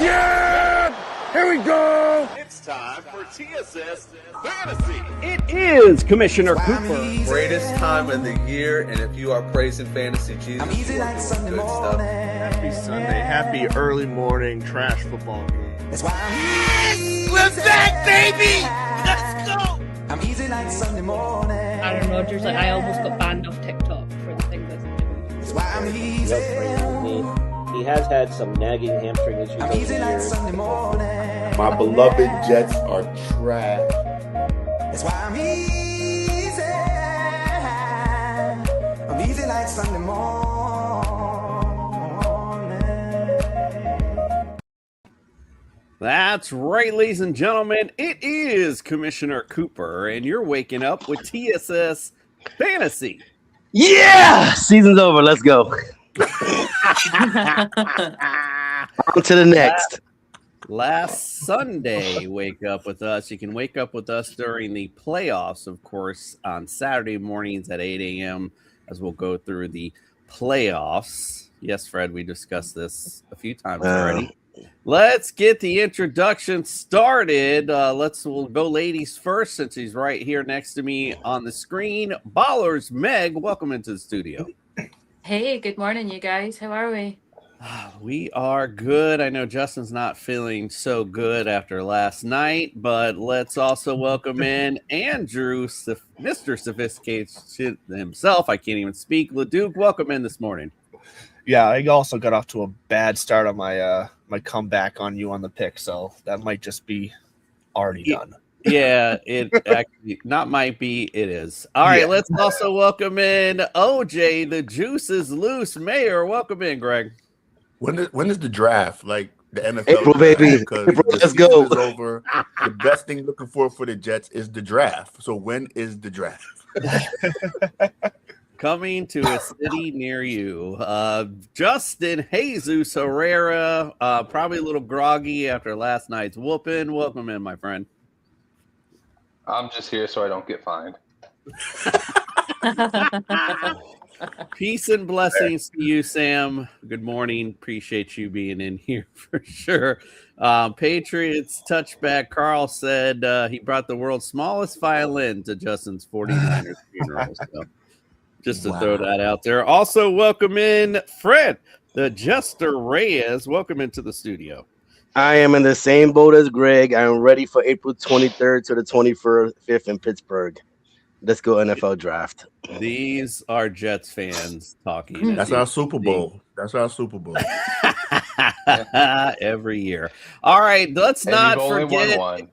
Yeah! Here we go! It's time for TSS Fantasy. It is Commissioner Cooper. Greatest time of the year, and if you are praising fantasy Jesus, you are doing good stuff. Happy Sunday, happy early morning trash football game. Yes! We're back, baby! Let's go! I'm easy like Sunday morning. Aaron Rodgers, like, I almost got banned off TikTok for the thing that's That's why I'm easy. He has had some nagging hamstring issues I'm over easy the like years. Sunday morning. My beloved Jets are trash. That's why I'm easy. I'm easy like Sunday morning. That's right, ladies and gentlemen. It is Commissioner Cooper, and you're waking up with TSS Fantasy. Yeah! Season's over. Let's go. On to the next. Last Sunday, wake up with us. You can wake up with us during the playoffs, of course, on Saturday mornings at 8 a.m. as we'll go through the playoffs. Yes, Fred, we discussed this a few times already. Let's get the introduction started. We'll go ladies first since he's right here next to me on the screen. Ballers, Meg, welcome into the studio. Hey, good morning, you guys. How are we? We are good. I know Justin's not feeling so good after last night, but let's also welcome in Andrew, Mr. Sophisticated himself. I can't even speak. LeDuc, welcome in this morning. Yeah, I also got off to a bad start on my my comeback on you on the pick, so that might just be already done. Yeah, it actually not might be, it is. All right, let's also welcome in OJ. The juice is loose. Mayor, welcome in, Greg. When is the draft? Like the NFL April, draft? baby. Because April, the let's season go. is over. The best thing looking for the Jets is the draft. So when is the draft? Coming to a city near you. Justin Jesus Herrera, probably a little groggy after last night's whooping. Welcome in, my friend. I'm just here so I don't get fined. Peace and blessings to you, Sam. Good morning. Appreciate you being in here for sure. Patriots touchback. Carl said he brought the world's smallest violin to Justin's 49ers funeral. So just to throw that out there. Also, welcome in Fred, the Jester Reyes. Welcome into the studio. I am in the same boat as Greg. I am ready for April 23rd to the 25th in Pittsburgh. Let's go NFL draft. These are Jets fans talking. That's our Super Bowl. That's our Super Bowl. Every year. All right, let's And not you've only forget. won one.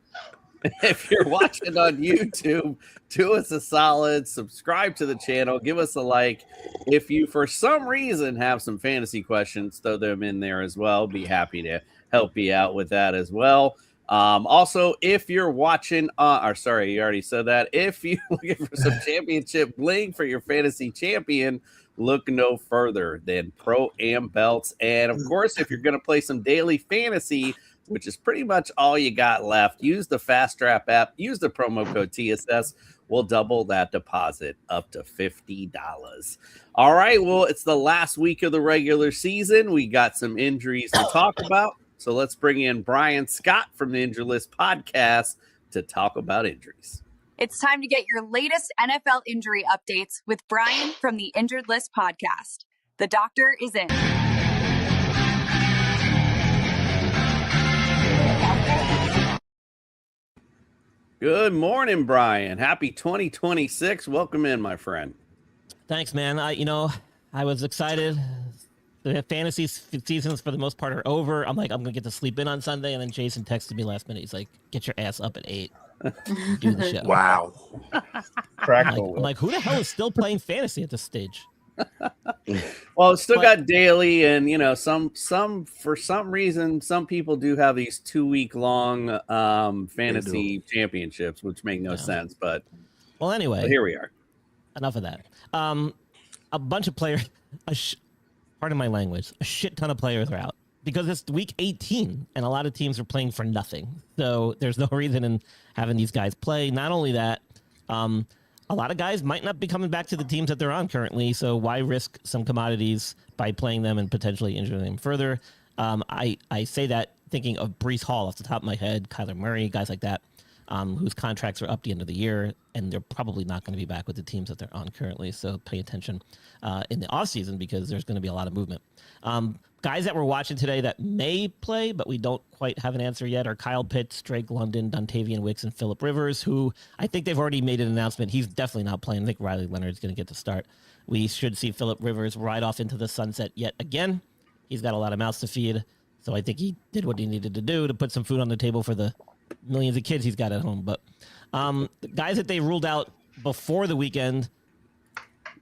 If you're watching on YouTube, do us a solid, subscribe to the channel, give us a like. If you, for some reason, have some fantasy questions, throw them in there as well. Be happy to help you out with that as well. Also, if you're watching, you already said that. If you're looking for some championship bling for your fantasy champion, look no further than Pro Am Belts. And of course, if you're going to play some daily fantasy, which is pretty much all you got left, use the Fast Strap app, use the promo code TSS. We'll double that deposit up to $50. All right, well, it's the last week of the regular season. We got some injuries to talk about. So let's bring in Brian Scott from the Injured List podcast to talk about injuries. It's time to get your latest NFL injury updates with Brian from the Injured List podcast. The doctor is in. Good morning, Brian. Happy 2026. Welcome in, my friend. Thanks, man. I was excited. The fantasy seasons, for the most part, are over. I'm like, I'm going to get to sleep in on Sunday. And then Jason texted me last minute. He's like, get your ass up at 8. Do the show. Wow. I'm like, who the hell is still playing fantasy at this stage? Well, it's still got daily, and some for some reason, some people do have these 2-week long fantasy championships, which make no sense. But anyway, here we are. Enough of that. A bunch of players, pardon my language, a shit ton of players are out because it's week 18, and a lot of teams are playing for nothing. So there's no reason in having these guys play. Not only that, a lot of guys might not be coming back to the teams that they're on currently, so why risk some commodities by playing them and potentially injuring them further? I say that thinking of Breece Hall off the top of my head, Kyler Murray, guys like that, whose contracts are up the end of the year, and they're probably not going to be back with the teams that they're on currently. So pay attention in the offseason because there's going to be a lot of movement. Guys that we're watching today that may play, but we don't quite have an answer yet, are Kyle Pitts, Drake London, Dontavian Wicks, and Phillip Rivers, who I think they've already made an announcement. He's definitely not playing. I think Riley Leonard's going to get the start. We should see Phillip Rivers ride off into the sunset yet again. He's got a lot of mouths to feed, so I think he did what he needed to do to put some food on the table for the millions of kids he's got at home. But the guys that they ruled out before the weekend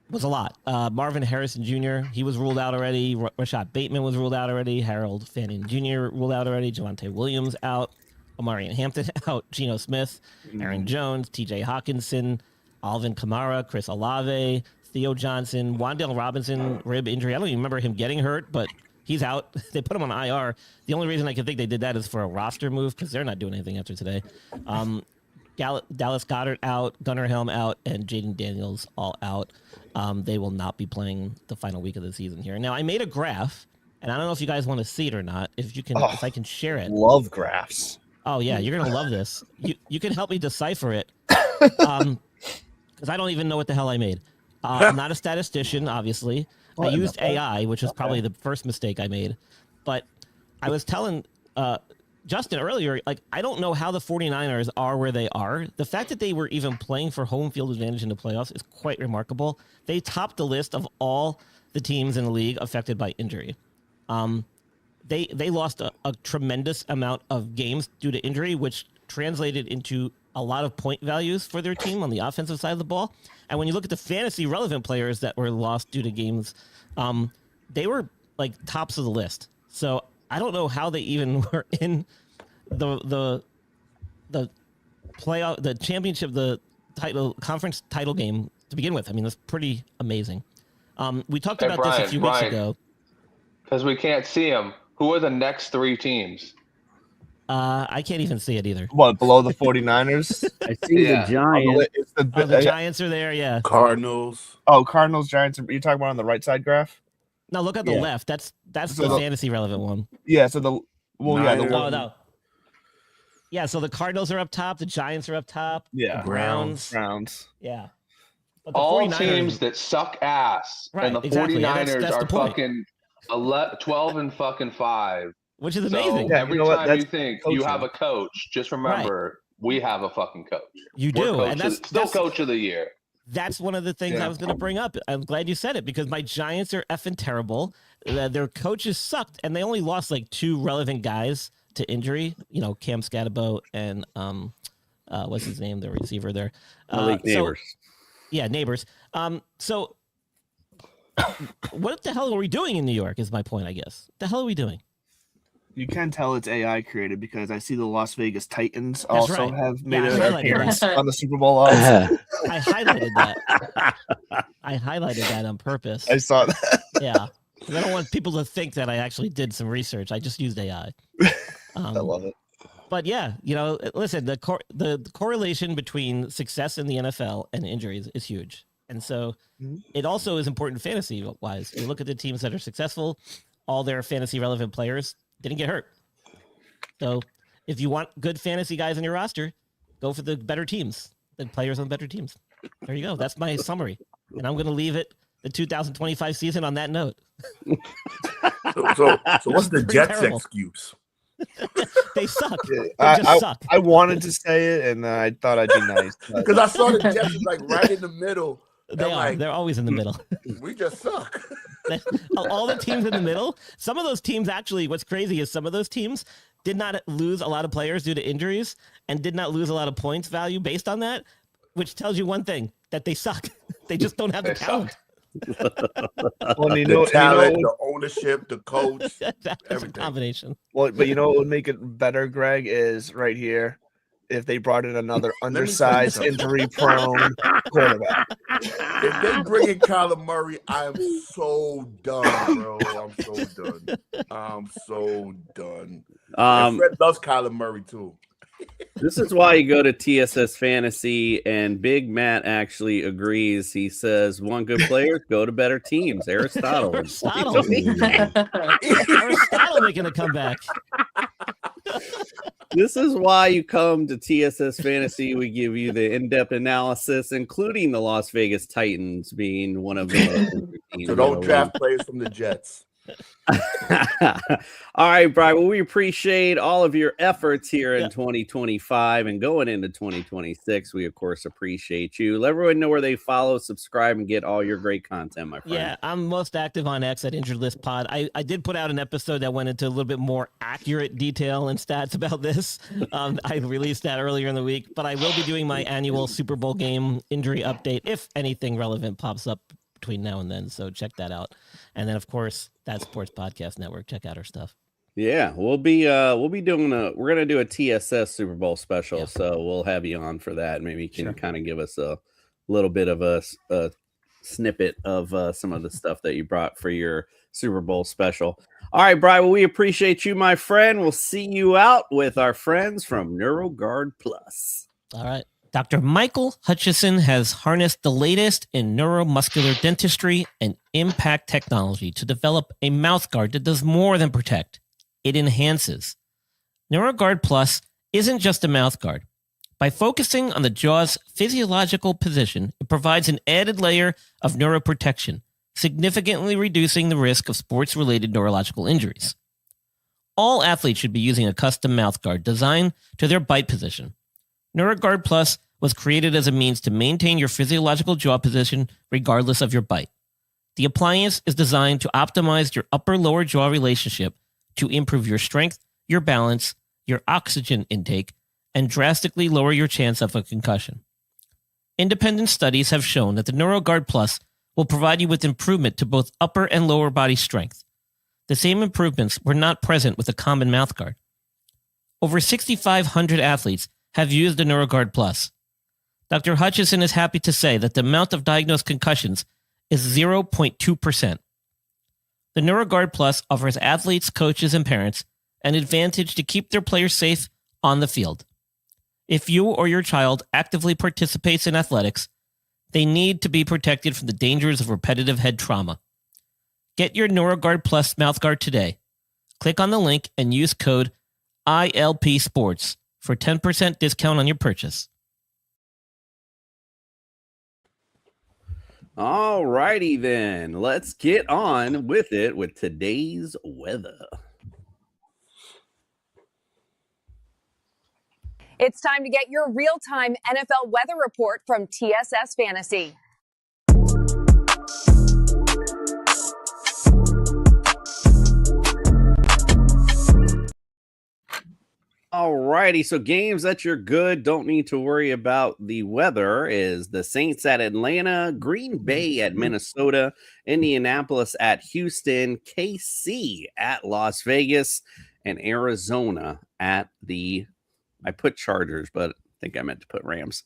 was a lot. Marvin Harrison Jr., he was ruled out already. Rashad Bateman was ruled out already. Harold Fanning Jr. ruled out already. Javonte Williams out. Omarion Hampton out. Geno Smith, Aaron Jones, TJ Hawkinson, Alvin Kamara, Chris Olave, Theo Johnson, Wan'Dale Robinson, rib injury. I don't even remember him getting hurt, but he's out. They put him on IR. The only reason I can think they did that is for a roster move because they're not doing anything after today. Dallas Goedert out, Gunnar Helm out, and Jaden Daniels all out. They will not be playing the final week of the season here. Now, I made a graph, and I don't know if you guys want to see it or not. If I can share it. Love graphs. Oh yeah, you're gonna love this. You can help me decipher it, because I don't even know what the hell I made. I'm not a statistician, obviously. I used AI, which was probably the first mistake I made. But I was telling Justin earlier, like, I don't know how the 49ers are where they are. The fact that they were even playing for home field advantage in the playoffs is quite remarkable. They topped the list of all the teams in the league affected by injury. They lost a tremendous amount of games due to injury, which translated into a lot of point values for their team on the offensive side of the ball. And when you look at the fantasy relevant players that were lost due to games, they were like tops of the list. So I don't know how they even were in the playoff, the championship, the title conference title game to begin with. I mean, that's pretty amazing. We talked about this a few weeks ago. Because we can't see them. Who are the next three teams? I can't even see it either. What, below the 49ers? I see the Giants. The Giants are there, yeah. Cardinals. Oh, Cardinals, Giants. Are you talking about on the right side graph? No, look at the left. That's So the fantasy relevant one. Yeah, so the Niners. No. Yeah, so the Cardinals are up top, the Giants are up top. Yeah. Browns. Yeah. But the All 49ers teams that suck ass. Right, And the exactly. 49ers Yeah, that's are the point. fucking 12 and fucking 5. Which is So amazing. Yeah, every you know what? time That's you think coaching. you have a coach, just remember we have a fucking coach. You We're do, coach and of- that's still coach of the year. That's one of the things I was going to bring up. I'm glad you said it because my Giants are effing terrible. Their coaches sucked, and they only lost like 2 relevant guys to injury. You know, Cam Scatterbo and what's his name, the receiver there, Malik Neighbors. Yeah, Neighbors. So what the hell are we doing in New York? Is my point, I guess. What the hell are we doing? You can tell it's AI created because I see the Las Vegas Titans That's also right. have made Yeah, I an highlighted appearance that. on the Super Bowl odds. I highlighted that. I highlighted that on purpose. I saw that. Yeah. 'Cause I don't want people to think that I actually did some research. I just used AI. I love it. But yeah, you know, listen, the correlation between success in the NFL and injuries is huge. And so it also is important fantasy wise. You look at the teams that are successful, all their fantasy relevant players didn't get hurt. So if you want good fantasy guys on your roster, go for the better teams, the players on better teams. There you go. That's my summary. And I'm going to leave it the 2025 season on that note. So what's the Pretty Jets' terrible. excuse? They suck. They I, just I, suck. I wanted to say it, and I thought I'd be nice. but- Because I saw the Jets was like right in the middle. They I'm are. like, They're always in the middle. we just suck. All the teams in the middle, some of those teams actually, what's crazy is some of those teams did not lose a lot of players due to injuries and did not lose a lot of points value based on that, which tells you one thing, that they suck. They just don't have the They suck. talent. Well, you The know, talent, the ownership, the coach. That's a Everything. combination. well, but you know what would make it better, Greg, is right here. If they brought in another undersized, something. injury-prone quarterback. If they bring in Kyler Murray, I am so done, bro. I'm so done. I'm so done. And Fred loves Kyler Murray too. This is why you go to TSS Fantasy, and Big Matt actually agrees. He says, "One good player, go to better teams." Aristotle. Aristotle making a comeback. This is why you come to TSS Fantasy. We give you the in-depth analysis, including the Las Vegas Titans being one of the So don't draft players from the Jets. All right, Brian. Well, we appreciate all of your efforts here in 2025 and going into 2026. We, of course, appreciate you. Let everyone know where they follow, subscribe, and get all your great content, my friend. Yeah, I'm most active on X at Injured List Pod. I did put out an episode that went into a little bit more accurate detail and stats about this. I released that earlier in the week, but I will be doing my annual Super Bowl game injury update if anything relevant pops up between now and then. So check that out. And then, of course, that Sports Podcast Network. Check out our stuff. Yeah, we're gonna do a TSS Super Bowl special, so we'll have you on for that. Maybe you can kind of give us a little bit of a snippet of some of the stuff that you brought for your Super Bowl special. All right, Brian, well, we appreciate you, my friend. We'll see you out with our friends from NeuroGuard Plus. All right. Dr. Michael Hutchison has harnessed the latest in neuromuscular dentistry and impact technology to develop a mouthguard that does more than protect. It enhances. NeuroGuard Plus isn't just a mouthguard. By focusing on the jaw's physiological position, it provides an added layer of neuroprotection, significantly reducing the risk of sports-related neurological injuries. All athletes should be using a custom mouthguard designed to their bite position. NeuroGuard Plus was created as a means to maintain your physiological jaw position regardless of your bite. The appliance is designed to optimize your upper-lower jaw relationship to improve your strength, your balance, your oxygen intake, and drastically lower your chance of a concussion. Independent studies have shown that the NeuroGuard Plus will provide you with improvement to both upper and lower body strength. The same improvements were not present with a common mouthguard. Over 6,500 athletes have used the NeuroGuard Plus. Dr. Hutchison is happy to say that the amount of diagnosed concussions is 0.2%. The NeuroGuard Plus offers athletes, coaches, and parents an advantage to keep their players safe on the field. If you or your child actively participates in athletics, they need to be protected from the dangers of repetitive head trauma. Get your NeuroGuard Plus mouthguard today. Click on the link and use code ILP Sports for 10% discount on your purchase. All righty then, let's get on with it with today's weather. It's time to get your real-time NFL weather report from TSS Fantasy. All righty, so games that you're good, don't need to worry about the weather is the Saints at Atlanta, Green Bay at Minnesota, Indianapolis at Houston, KC at Las Vegas, and Arizona at I put Chargers, but I think I meant to put Rams.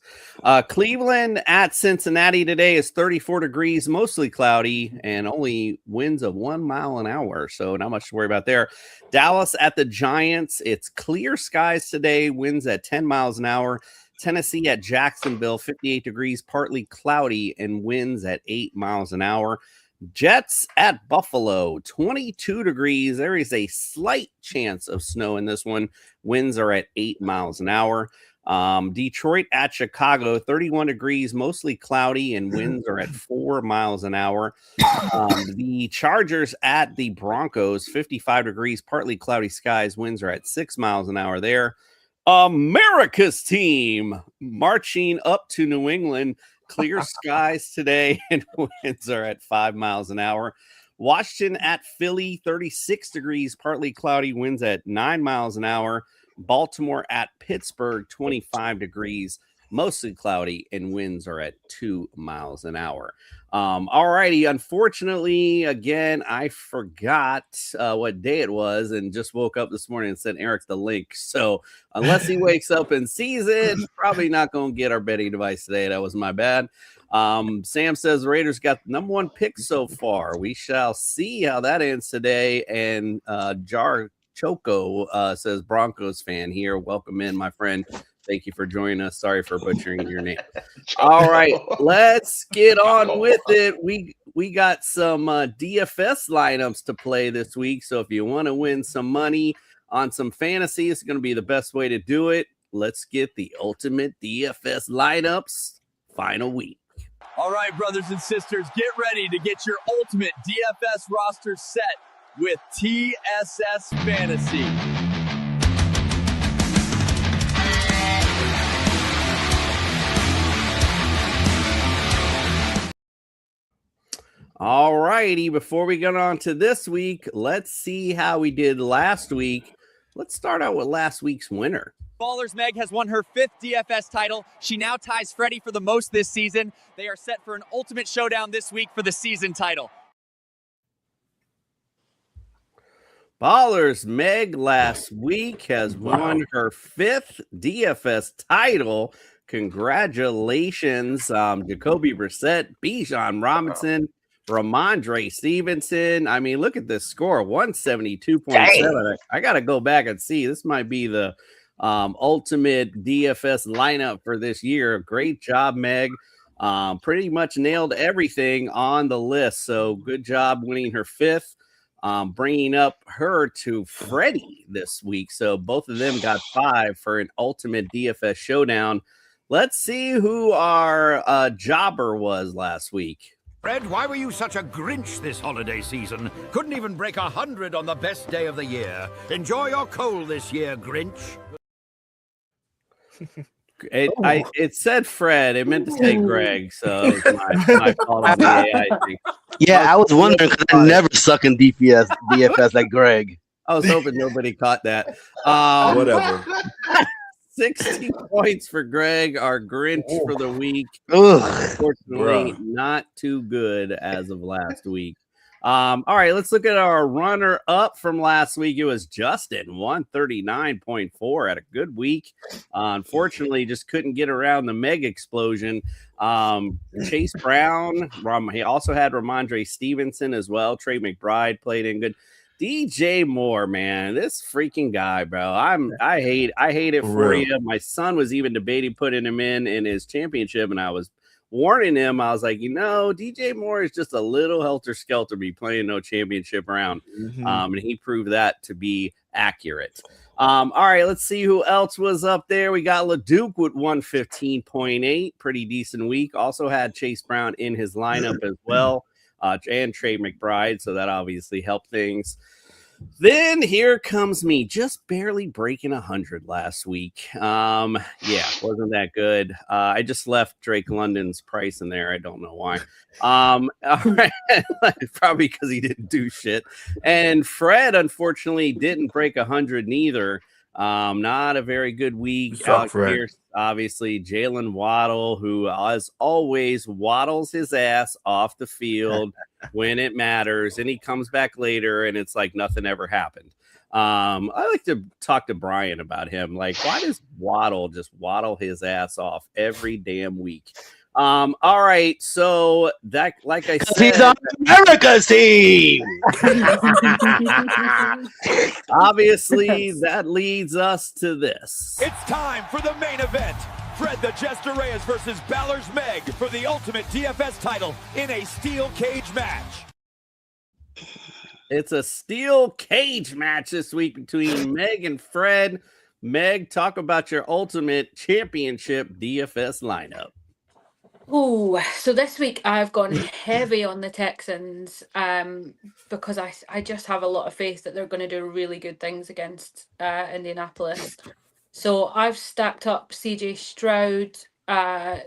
Cleveland at Cincinnati today is 34 degrees, mostly cloudy, and only winds of 1 mile an hour. So not much to worry about there. Dallas at the Giants. It's clear skies today, winds at 10 miles an hour. Tennessee at Jacksonville, 58 degrees, partly cloudy, and winds at 8 miles an hour. Jets at Buffalo, 22 degrees. There is a slight chance of snow in this one. Winds are at 8 miles an hour. Detroit at Chicago, 31 degrees, mostly cloudy, and winds are at 4 miles an hour. The Chargers at the Broncos, 55 degrees, partly cloudy skies, winds are at 6 miles an hour there. America's team marching up to New England, clear skies today, and winds are at 5 miles an hour. Washington at Philly, 36 degrees, partly cloudy, winds at 9 miles an hour. Baltimore at Pittsburgh, 25 degrees, mostly cloudy, and winds are at 2 miles an hour. All righty. Unfortunately, again, I forgot what day it was and just woke up this morning and sent Eric the link. So unless he wakes up and sees it, probably not going to get our betting device today. That was my bad. Sam says the Raiders got the number 1 pick so far. We shall see how that ends today. And Choco says Broncos fan here. Welcome in, my friend. Thank you for joining us. Sorry for butchering your name. All right, let's get on with it. We got some DFS lineups to play this week. So if you want to win some money on some fantasy. It's going to be the best way to do it. Let's get the ultimate DFS lineups final week. All right, brothers and sisters, get ready to get your ultimate DFS roster set with TSS Fantasy. All righty, before we get on to this week, let's see how we did last week. Let's start out with last week's winner. Ballers Meg has won her 5th DFS title. She now ties Freddie for the most this season. They are set for an ultimate showdown this week for the season title. Ballers Meg last week has won her 5th DFS title. Congratulations, Jacoby Brissett, Bijan Robinson, Ramondre Stevenson. I mean, look at this score, 172.7. I got to go back and see. This might be the ultimate DFS lineup for this year. Great job, Meg. Pretty much nailed everything on the list. So good job winning her 5th, bringing up her to Freddie this week. So both of them got 5 for an ultimate DFS showdown. Let's see who our jobber was last week. Fred, why were you such a Grinch this holiday season? Couldn't even break 100 on the best day of the year. Enjoy your coal this year, Grinch. It said Fred. It meant to say Greg, so it's my fault on the AI thing. Yeah, I was wondering because I never suck in DFS like Greg. I was hoping nobody caught that. Whatever. 60 points for Greg, our Grinch for the week. Unfortunately, not too good as of last week. All right, let's look at our runner-up from last week. It was Justin, 139.4. Had a good week. Unfortunately, just couldn't get around the Meg explosion. Chase Brown, he also had Ramondre Stevenson as well. Trey McBride played in good. DJ Moore, man, this freaking guy, bro. I hate it for you. My son was even debating putting him in his championship, and I was warning him. I was like, DJ Moore is just a little helter-skelter be playing no championship round. And he proved that to be accurate. All right, let's see who else was up there. We got LeDuc with 115.8. Pretty decent week. Also had Chase Brown in his lineup as well. And Trey McBride, so that obviously helped things. Then here comes me, just barely breaking 100 last week. Wasn't that good. I just left Drake London's price in there. I don't know why. All right. Probably because he didn't do shit. And Fred, unfortunately, didn't break 100 neither. Not a very good week. Here, obviously, Jalen Waddle, who, as always, waddles his ass off the field when it matters, and he comes back later, and it's like nothing ever happened. I like to talk to Brian about him. Like, why does Waddle just waddle his ass off every damn week? All right, so that, like I said, he's on America's team. Obviously, that leads us to this. It's time for the main event. Fred the Jester Reyes versus Balor's Meg for the ultimate DFS title in a steel cage match. It's a steel cage match this week between Meg and Fred. Meg, talk about your ultimate championship DFS lineup. Oh, so this week I've gone heavy on the Texans because I just have a lot of faith that they're going to do really good things against Indianapolis. So I've stacked up CJ Stroud,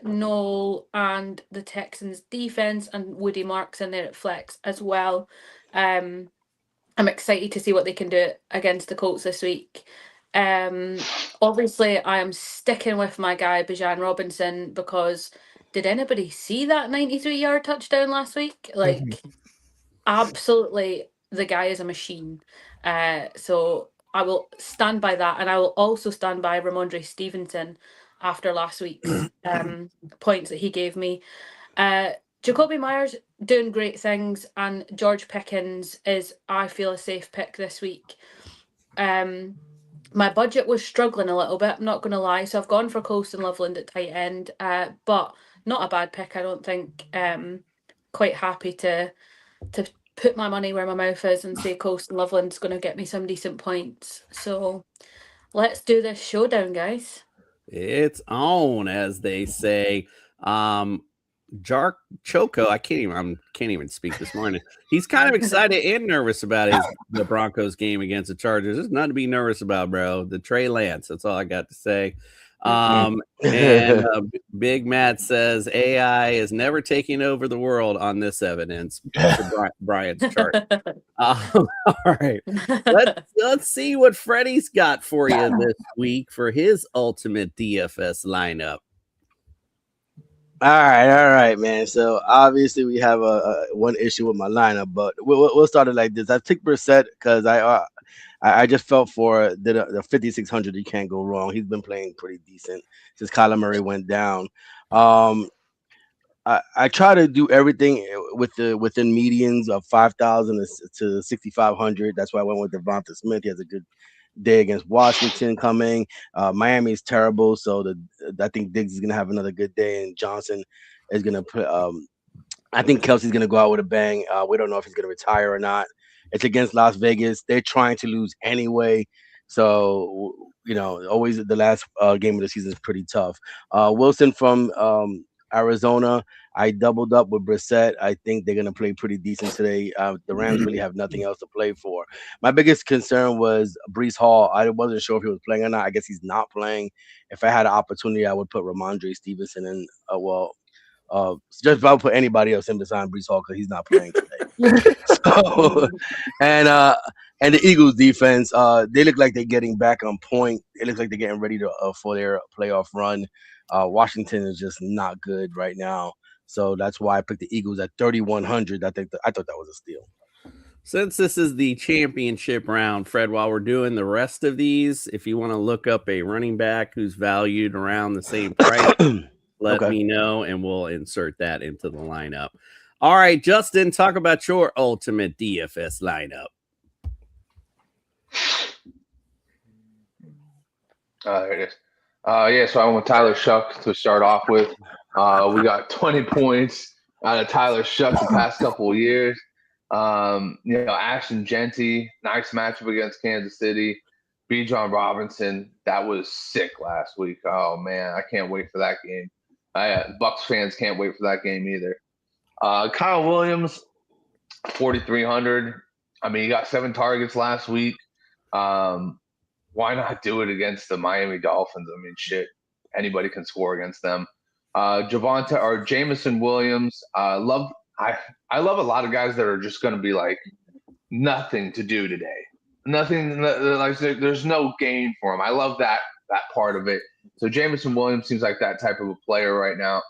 Noel, and the Texans defense, and Woody Marks in there at flex as well. I'm excited to see what they can do against the Colts this week. Obviously, I am sticking with my guy Bijan Robinson because did anybody see that 93-yard touchdown last week? Like, absolutely, the guy is a machine. So I will stand by that, and I will also stand by Ramondre Stevenson after last week's points that he gave me. Jacoby Myers doing great things, and George Pickens is, I feel, a safe pick this week. My budget was struggling a little bit, I'm not going to lie, so I've gone for Colston Loveland at tight end, but not a bad pick, I don't think. Quite happy to put put my money where my mouth is and say Colston Loveland's going to get me some decent points. So let's do this showdown, guys. It's on, as they say. Jark Choco, I can't even speak this morning. He's kind of excited and nervous about the Broncos game against the Chargers. There's nothing to be nervous about, bro. The Trey Lance. That's all I got to say. And Big Matt says AI is never taking over the world on this evidence. Brian's chart. All right, let's see what Freddie's got for you this week for his ultimate DFS lineup. All right, man. So obviously we have a one issue with my lineup, but we'll start it like this. I picked Brissett because I just felt for the 5,600. You can't go wrong. He's been playing pretty decent since Kyler Murray went down. I try to do everything within medians of 5,000 to 6,500. That's why I went with Devonta Smith. He has a good day against Washington coming. Miami is terrible, so I think Diggs is gonna have another good day, and Johnson is gonna put. I think Kelsey's gonna go out with a bang. We don't know if he's gonna retire or not. It's against Las Vegas. They're trying to lose anyway, so always the last game of the season is pretty tough. Wilson from Arizona. I doubled up with Brissett. I think they're going to play pretty decent today. The Rams really have nothing else to play for. My biggest concern was Breece Hall. I wasn't sure if he was playing or not. I guess he's not playing. If I had an opportunity, I would put Ramondre Stevenson in. Just about put anybody else in beside Breece Hall because he's not playing today. And the Eagles defense, they look like they're getting back on point. It looks like they're getting ready for their playoff run. Washington is just not good right now. So that's why I picked the Eagles at 3,100. I thought that was a steal. Since this is the championship round, Fred, while we're doing the rest of these, if you want to look up a running back who's valued around the same price, let me know, and we'll insert that into the lineup. All right, Justin, talk about your ultimate DFS lineup. There it is. So I went with Tyler Shuck to start off with. We got 20 points out of Tyler Shuck the past couple of years. Ashton Genty, nice matchup against Kansas City. Bijan Robinson, that was sick last week. Oh, man, I can't wait for that game. Bucs fans can't wait for that game either. Kyle Williams, 4,300. I mean, he got 7 targets last week. Why not do it against the Miami Dolphins? I mean, shit, anybody can score against them. Jameson Williams. I love a lot of guys that are just going to be like nothing to do today. Nothing, like there's no game for him. I love that part of it. So Jameson Williams seems like that type of a player right now.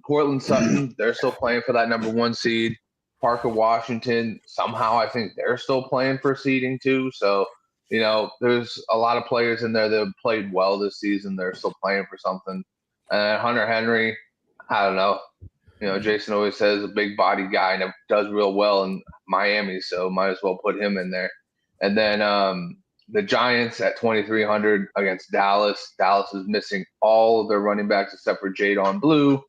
Cortland Sutton, they're still playing for that number 1 seed. Parker Washington, somehow I think they're still playing for seeding too. So, there's a lot of players in there that have played well this season. They're still playing for something. And Hunter Henry, I don't know. Jason always says a big body guy and does real well in Miami, so might as well put him in there. And then the Giants at 2,300 against Dallas. Dallas is missing all of their running backs except for Jadon Blue.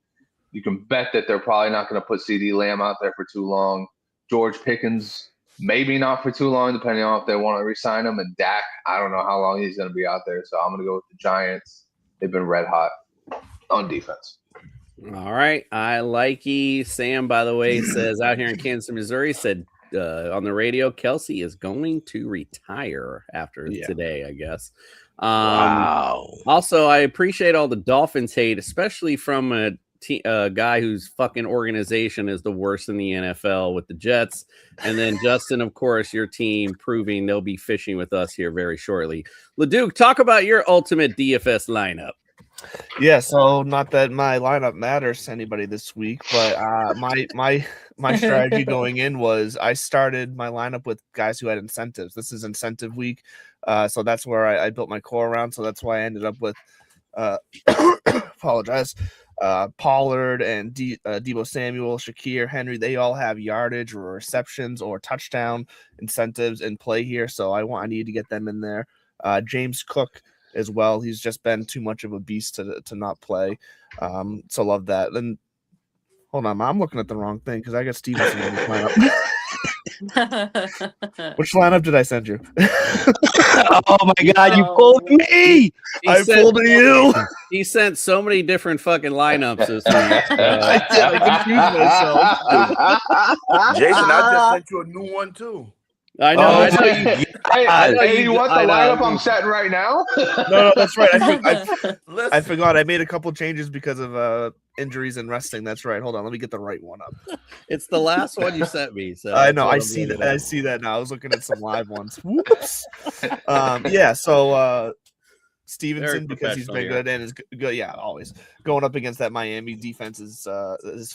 You can bet that they're probably not going to put CeeDee Lamb out there for too long. George Pickens, maybe not for too long, depending on if they want to re-sign him. And Dak, I don't know how long he's going to be out there, so I'm going to go with the Giants. They've been red hot on defense. All right. I like you. Sam, by the way, says out here in Kansas, Missouri, said on the radio, Kelsey is going to retire after today, I guess. Wow. Also, I appreciate all the Dolphins hate, especially from a guy whose fucking organization is the worst in the NFL with the Jets. And then Justin, of course, your team proving they'll be fishing with us here very shortly. LeDuc, talk about your ultimate DFS lineup. Yeah, so not that my lineup matters to anybody this week, but my strategy going in was I started my lineup with guys who had incentives. This is incentive week, so that's where I built my core around. So that's why I ended up with Pollard and Deebo Samuel, Shakir, Henry. They all have yardage or receptions or touchdown incentives in play here, so I need to get them in there. James Cook as well. He's just been too much of a beast to not play. So love that. Then hold on, I'm looking at the wrong thing because I got Stevenson in this lineup. Which lineup did I send you? Oh my God, you fooled me! I fooled you. He sent so many different fucking lineups this week. I confused myself. Jason, I just sent you a new one too. I know. Oh, I know you. Hey, you want the lineup I'm setting right now? No, that's right. I forgot. I made a couple changes because of injuries and resting. That's right. Hold on. Let me get the right one up. It's the last one you sent me. So I know. I see that. I see that now. I was looking at some live ones. Whoops. Yeah. So Stevenson, because he's been good and is good. Yeah, always going up against that Miami defense is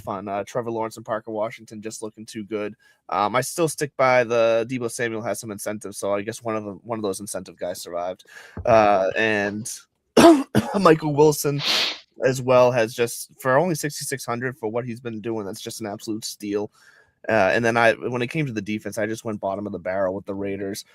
fun. Trevor Lawrence and Parker Washington just looking too good. I still stick by the Deebo Samuel has some incentives, so I guess one of those incentive guys survived. And Michael Wilson as well has just for only 6,600 for what he's been doing. That's just an absolute steal. And then when it came to the defense, I just went bottom of the barrel with the Raiders.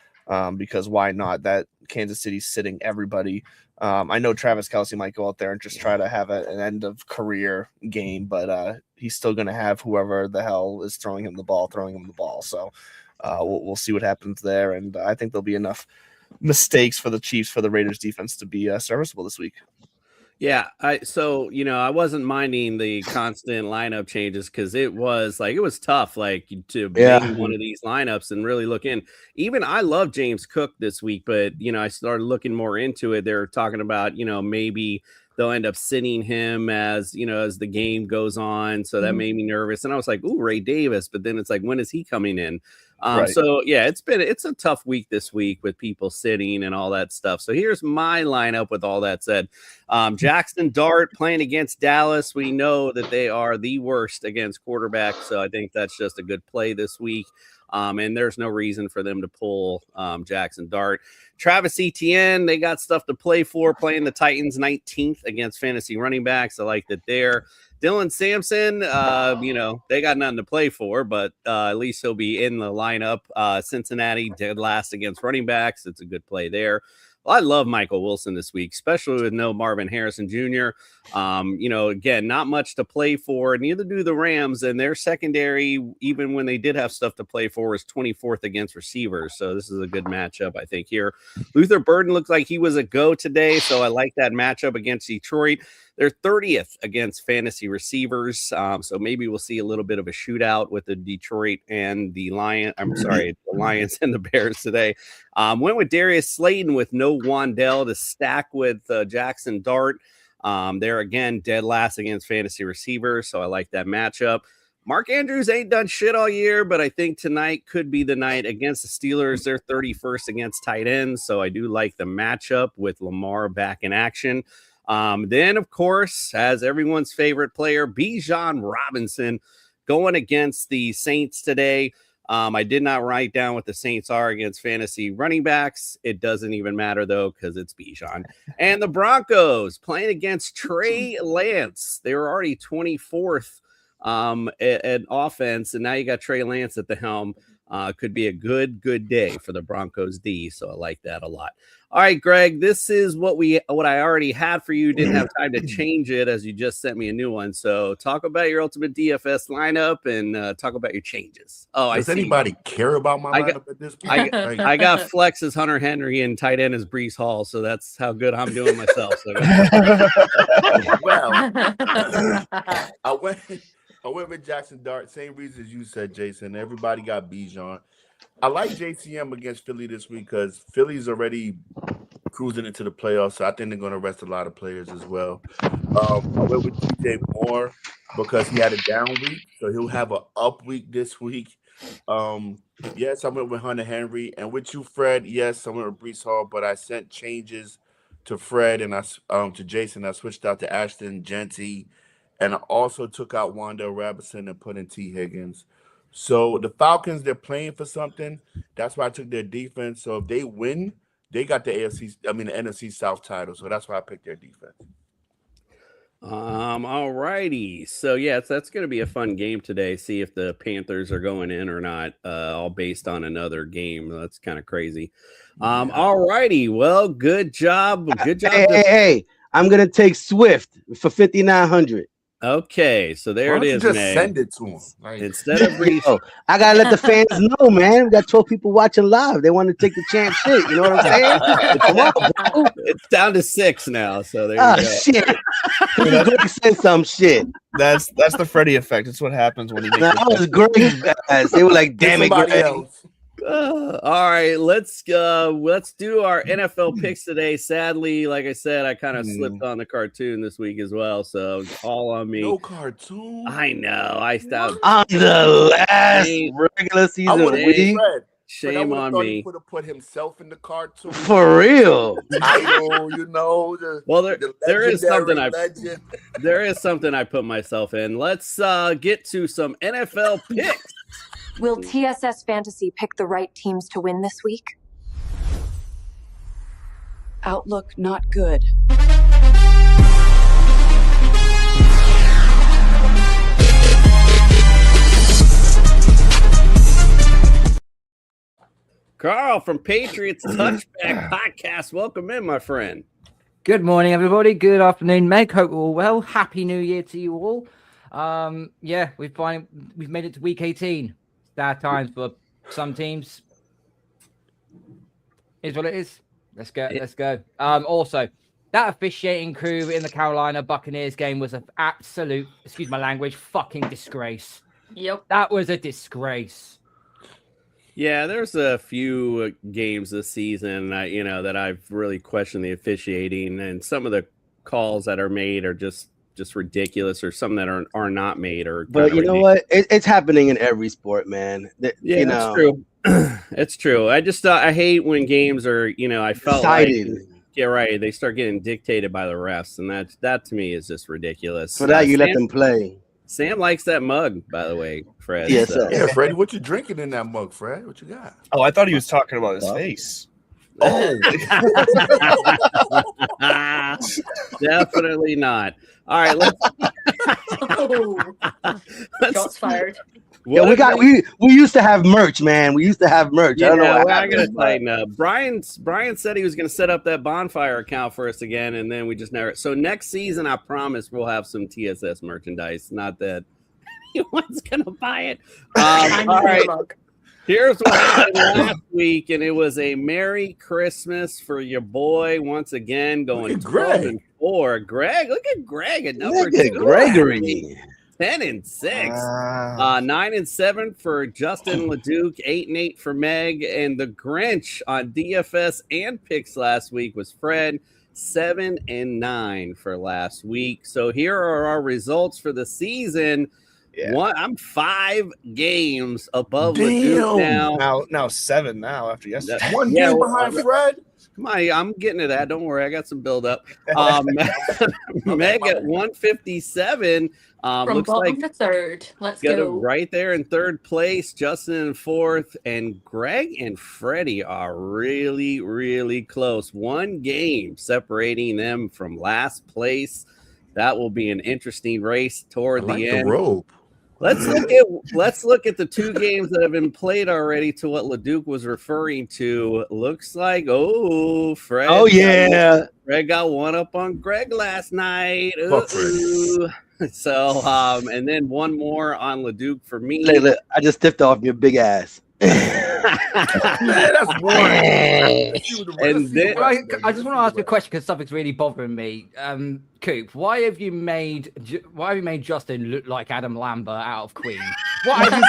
Because why not? That Kansas City's sitting everybody. I know Travis Kelce might go out there and just try to have an end of career game, but he's still going to have whoever the hell is throwing him the ball. So we'll see what happens there. And I think there'll be enough mistakes for the Chiefs for the Raiders defense to be serviceable this week. Yeah, I wasn't minding the constant lineup changes because it was tough, to make one of these lineups and really look in. Even I love James Cook this week, but I started looking more into it. They're talking about maybe they'll end up sitting him as the game goes on, so that made me nervous. And I was like, "Ooh, Ray Davis," but then it's like, when is he coming in? Right. So yeah, it's a tough week this week with people sitting and all that stuff. So here's my lineup with all that said. Jackson Dart playing against Dallas. We know that they are the worst against quarterbacks. So I think that's just a good play this week. And there's no reason for them to pull Jackson Dart. Travis Etienne, they got stuff to play for, playing the Titans 19th against fantasy running backs. I like that there. Dylan Sampson, they got nothing to play for, but at least he'll be in the lineup. Cincinnati dead last against running backs. It's a good play there. Well, I love Michael Wilson this week, especially with no Marvin Harrison Jr. Again, not much to play for. Neither do the Rams, and their secondary, even when they did have stuff to play for, was 24th against receivers. So this is a good matchup, I think, here. Luther Burden looked like he was a go today, so I like that matchup against Detroit. They're 30th against fantasy receivers, so maybe we'll see a little bit of a shootout with the Detroit and the Lions and the Bears today. Went with Darius Slayton with no Wandell to stack with Jackson Dart. They're again dead last against fantasy receivers, so I like that matchup. Mark Andrews ain't done shit all year, but I think tonight could be the night against the Steelers. They're 31st against tight ends, so I do like the matchup with Lamar back in action. Then, of course, as everyone's favorite player, Bijan Robinson going against the Saints today. I did not write down what the Saints are against fantasy running backs. It doesn't even matter, though, because it's Bijan. And the Broncos playing against Trey Lance. They were already 24th at offense, and now you got Trey Lance at the helm. Could be a good day for the Broncos D, so I like that a lot. All right, Greg, this is what I already had for you. Didn't have time to change it as you just sent me a new one. So talk about your ultimate DFS lineup and talk about your changes. Oh, does anybody care about my lineup at this point? I got Flex as Hunter Henry and tight end as Breece Hall, so that's how good I'm doing myself. So well, I went with Jackson Dart. Same reason as you said, Jason. Everybody got Bijan. I like JCM against Philly this week because Philly's already cruising into the playoffs, so I think they're going to rest a lot of players as well. I went with DJ Moore because he had a down week, so he'll have an up week this week. Yes, I went with Hunter Henry. And with you, Fred, yes, I went with Breece Hall, but I sent changes to Fred and to Jason. I switched out to Ashton Genty, and I also took out Wandale Robinson and put in T. Higgins. So the Falcons, they're playing for something. That's why I took their defense. So if they win, they got the NFC South title. So that's why I picked their defense. All righty. So yes, that's going to be a fun game today. See if the Panthers are going in or not, all based on another game. That's kind of crazy. All righty. Well, good job. Good job. Hey, I'm going to take Swift for 5,900. Okay, so there Why it don't is, you just Meg. send it to him? Like, Instead of Reese, Yo, I gotta let the fans know, man. We got 12 people watching live. They want to take the champ shit. You know what I'm saying? Come on, bro. it's down to 6 now. So there Ah, you go. shit. Greg said some shit. That's the Freddie effect. It's what happens when you make. Nah, I was Greg's guys. They were like, get damn it, somebody Greg. else. All right, let's do our NFL picks today. Sadly, like I said, I kind of slipped on the cartoon this week as well, so it's all on me. No cartoon. I know. I stopped. On the last Shame- regular I season would have week. Fred. Shame on He me. would have put himself in the cartoon. For real. Title, you know. Well, there is something legend. there is something I put myself in. Let's get to some NFL picks. Will TSS Fantasy pick the right teams to win this week? Outlook not good. Carl from Patriots Touchback Podcast. Welcome in, my friend. Good morning, everybody. Good afternoon, Meg. Hope you're all well. Happy New Year to you all. Yeah, we've made it to week 18. Sad times for some teams. Is what it is. Let's go. Let's go. Also, that officiating crew in the Carolina Buccaneers game was an absolute, excuse my language, fucking disgrace. Yep. That was a disgrace. Yeah, there's a few games this season, that I've really questioned the officiating, and some of the calls that are made are just ridiculous, or some that are not made. But you know what? It's happening in every sport, man. Yeah, that's true. It's true. I hate when games are, I felt Decided. like, yeah, right. They start getting dictated by the refs, and that to me is just ridiculous. For that, you let them play. Sam likes that mug, by the way, Fred. Yes, so. sir. Yeah, Freddie, what you drinking in that mug, Fred? What you got? Oh, I thought he was talking about his face. Oh, Definitely not. All right, Shots fired. Yeah, we used to have merch, man. We used to have merch. I don't know what I gotta happened. tighten up. Brian said he was gonna set up that bonfire account for us again, and then we just never. So next season, I promise we'll have some TSS merchandise. Not that anyone's gonna buy it. All right. Here's what happened last week, and it was a Merry Christmas for your boy once again, going 12-4. Greg, look at Greg at number Look at 2. Gregory. 10-6. 9-7 for Justin LeDuc, 8-8 for Meg, and the Grinch on DFS and picks last week was Fred, 7-9 for last week. So here are our results for the season. Yeah. I'm 5 games above LeDuc now. Now 7 now after yesterday. One game behind Fred. Come on, I'm getting to that. Don't worry, I got some build up. Meg at 157. From Looks bottom like to third. Let's got go. him right there in third place. Justin in fourth, and Greg and Freddie are really, really close. 1 game separating them from last place. That will be an interesting race toward the end. Rope. Let's look at the 2 games that have been played already to what LeDuc was referring to. Looks like Fred. Oh yeah, Fred got one up on Greg last night. Fuck Fred. Ooh. So and then one more on LeDuc for me. Look, I just stiffed off your big ass. That's one. And then, I just want to ask a question because something's really bothering me. Coop, why have you made Justin look like Adam Lambert out of Queen? What have you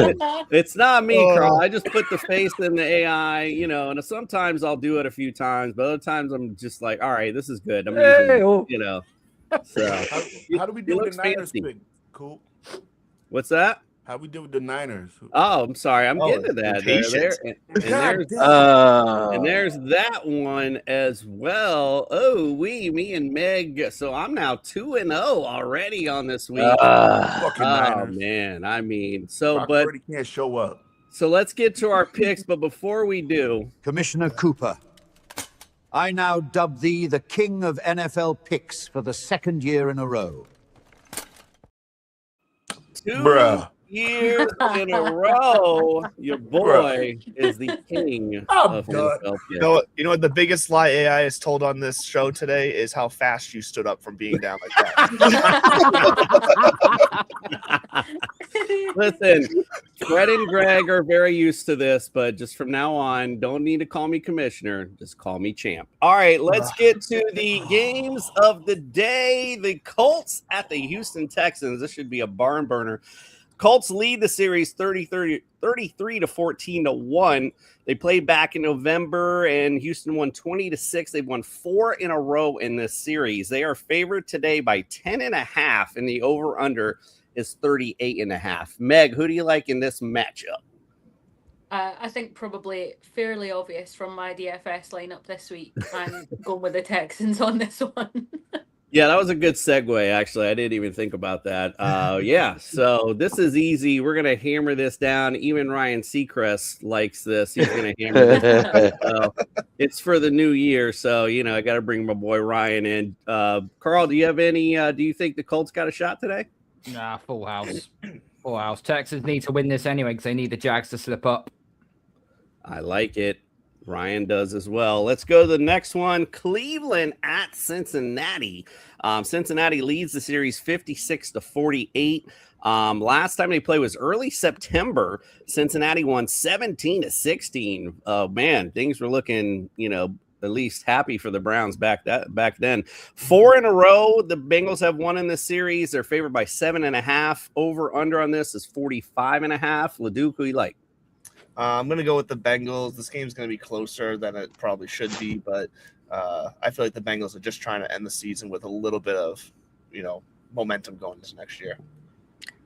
done? It's not me, Carl. I just put the face in the AI, and sometimes I'll do it a few times, but other times I'm just like, all right, this is good. I'm using, So How do we do with the Niners pick? Cool. What's that? How we do with the Niners? Oh, I'm sorry. I'm getting to that. And there's that one as well. Me and Meg. So I'm now 2-0 already on this week. Fucking Niners. Man. I mean, Brock Purdy can't show up. So let's get to our picks. But before we do, Commissioner Cooper, I now dub thee the king of NFL picks for the 2nd year in a row. Bruh. years in a row, your boy is the king of NFL. You know what the biggest lie AI has told on this show today is how fast you stood up from being down like that. Listen, Fred and Greg are very used to this, but just from now on, don't need to call me commissioner. Just call me champ. All right, let's get to the games of the day. The Colts at the Houston Texans. This should be a barn burner. Colts lead the series 33 to 14-1. They played back in November, and Houston won 20-6. They've won 4 in a row in this series. They are favored today by 10.5, and the over-under is 38.5. Meg, who do you like in this matchup? I think probably fairly obvious from my DFS lineup this week. I'm going with the Texans on this one. Yeah, that was a good segue, actually. I didn't even think about that. Yeah, so this is easy. We're going to hammer this down. Even Ryan Seacrest likes this. He's going to hammer this down. So it's for the new year, so, I got to bring my boy Ryan in. Carl, do you have any do you think the Colts got a shot today? Nah, full house. Full house. Texans need to win this anyway because they need the Jags to slip up. I like it. Ryan does as well. Let's go to the next one. Cleveland at Cincinnati. Cincinnati leads the series 56-48. Last time they played was early September. Cincinnati won 17-16. Oh man, things were looking, at least happy for the Browns back then. 4 in a row. The Bengals have won in this series. They're favored by 7.5. Over under on this is 45.5. LeDuc, who you like? I'm going to go with the Bengals. This game's going to be closer than it probably should be, but I feel like the Bengals are just trying to end the season with a little bit of, momentum going into next year.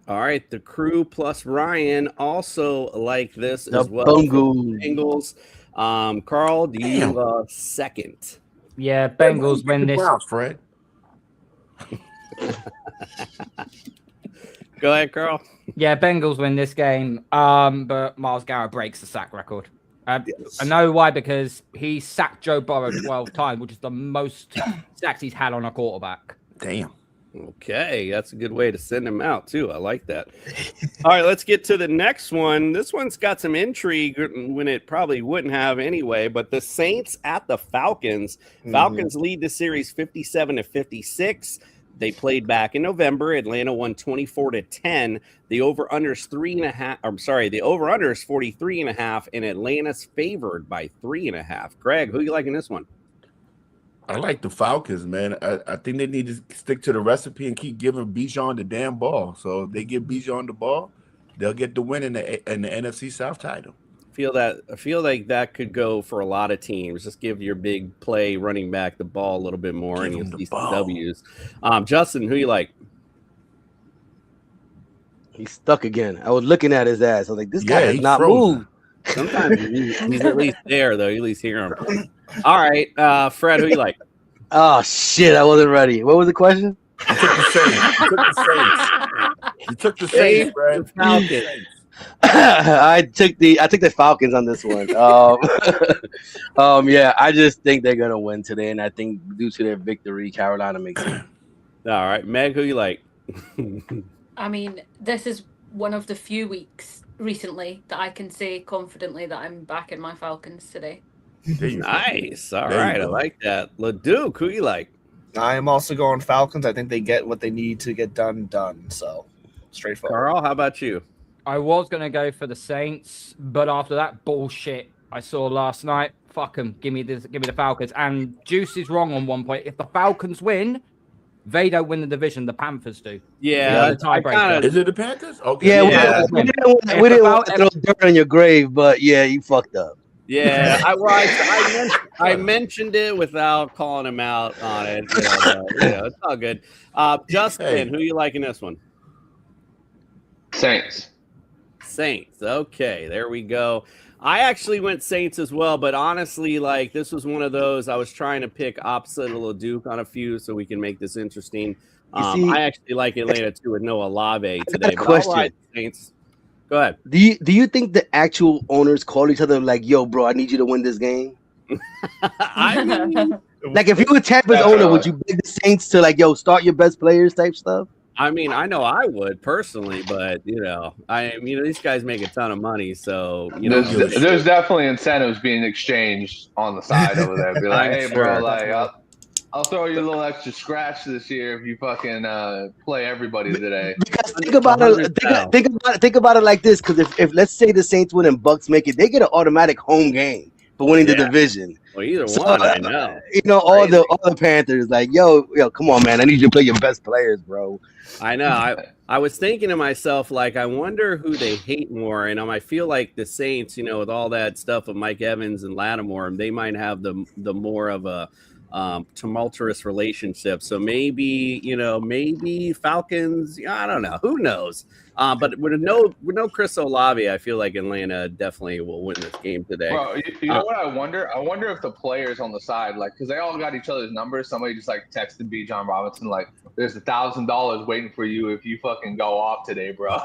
All right, the crew plus Ryan also like this The as well. Bengals. Bengals. Carl, do you second? Yeah, Bengals win this. Browns, Fred. Go ahead, Carl. Yeah, Bengals win this game, but Myles Garrett breaks the sack record. I know why, because he sacked Joe Burrow 12 times, which is the most sacks he's had on a quarterback. Damn. Okay, that's a good way to send him out, too. I like that. All right, let's get to the next one. This one's got some intrigue when it probably wouldn't have anyway, but the Saints at the Falcons. Falcons lead the series 57-56. They played back in November. Atlanta won 24-10. The over-under is 3.5. I'm sorry, the over-under is 43.5, and Atlanta's favored by 3.5. Greg, who you like in this one? I like the Falcons, man. I think they need to stick to the recipe and keep giving Bijan the damn ball. So if they give Bijan the ball, they'll get the win in the NFC South title. I feel like that could go for a lot of teams. Just give your big play running back the ball a little bit more, and you'll see some W's. Justin, who you like? He's stuck again. I was looking at his ass. I was like, this guy has he's not frozen. moved. Sometimes he's at least there, though. You at least hear him. All right, Fred, who you like? Oh, shit. I wasn't ready. What was the question? You took the Saints, Fred. Falcons. I took the Falcons on this one. Yeah, I just think they're gonna win today, and I think due to their victory, Carolina makes it. All right, Meg, who you like? I mean, this is one of the few weeks recently that I can say confidently that I'm back in my Falcons today. Nice. All There you right, I go. like that. LeDuc, who you like? I am also going Falcons. I think they get what they need to get done. So straightforward. Carl, how about you? I was going to go for the Saints, but after that bullshit I saw last night, fuck them. Give me the Falcons. And Juice is wrong on one point. If the Falcons win, they don't win the division. The Panthers do. Yeah, the tiebreaker. Is it the Panthers? Okay. Yeah, we didn't want to throw dirt on your grave, but yeah, you fucked up. Yeah, I mentioned it without calling him out on it. It's all good. Justin, who you like in this one? Saints. Saints. Okay, there we go. I actually went Saints as well, but honestly, this was one of those I was trying to pick opposite of LeDuc on a few so we can make this interesting. I actually like Atlanta too with Noah Olave today. But question. I'll ride Saints. Go ahead. Do you think the actual owners call each other like, "Yo, bro, I need you to win this game"? I mean, Like, if you were Tampa's owner, would you beg the Saints to yo, start your best players type stuff? I mean, I know I would personally, but these guys make a ton of money, so there's definitely incentives being exchanged on the side over there. Be like, I'm hey, bro, sure. like I'll throw you a little extra scratch this year if you fucking play everybody today. Because think about it like this. Because if let's say the Saints win and Bucks make it, they get an automatic home game for winning the division. Well, either one, I know. All the Panthers like, yo, come on, man, I need you to play your best players, bro. I know. I was thinking to myself, like, I wonder who they hate more. And I feel like the Saints, with all that stuff of Mike Evans and Lattimore, they might have the more of a tumultuous relationship. So maybe Falcons. I don't know. Who knows? But with no Chris Olave, I feel like Atlanta definitely will win this game today. Bro, you know what I wonder? I wonder if the players on the side, like, because they all got each other's numbers. Somebody just like texted B. John Robinson, like, "There's $1,000 waiting for you if you fucking go off today, bro."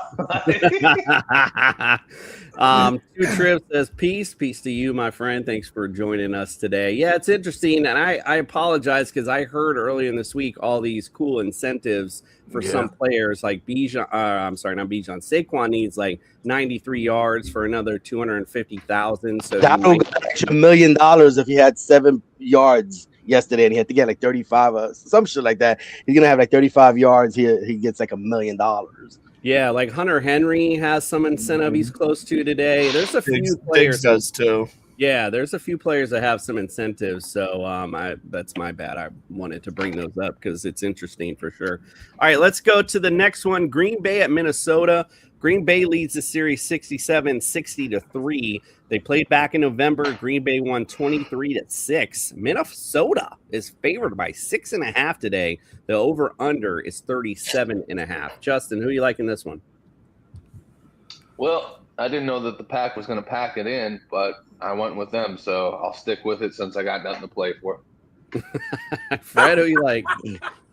2 Trips says peace to you, my friend. Thanks for joining us today. Yeah, it's interesting, and I apologize because I heard earlier in this week all these cool incentives for some players, like Bijan. Not Bijan. Saquon needs like 93 yards for another 250,000. So Donald got an extra $1 million if he had 7 yards yesterday, and he had to get like 35 or some shit like that. He's gonna have like 35 yards. He gets like $1 million. Yeah, like Hunter Henry has some incentive he's close to today. There's a few Diggs players does too. Yeah, there's a few players that have some incentives. So that's my bad. I wanted to bring those up because it's interesting for sure. All right, let's go to the next one. Green Bay at Minnesota. Green Bay leads the series 67-60-3. They played back in November. Green Bay won 23-6. Minnesota is favored by 6.5 today. The over-under is 37.5. Justin, who are you liking this one? Well, I didn't know that the pack was going to pack it in, but I went with them, so I'll stick with it since I got nothing to play for. Fred, who you like?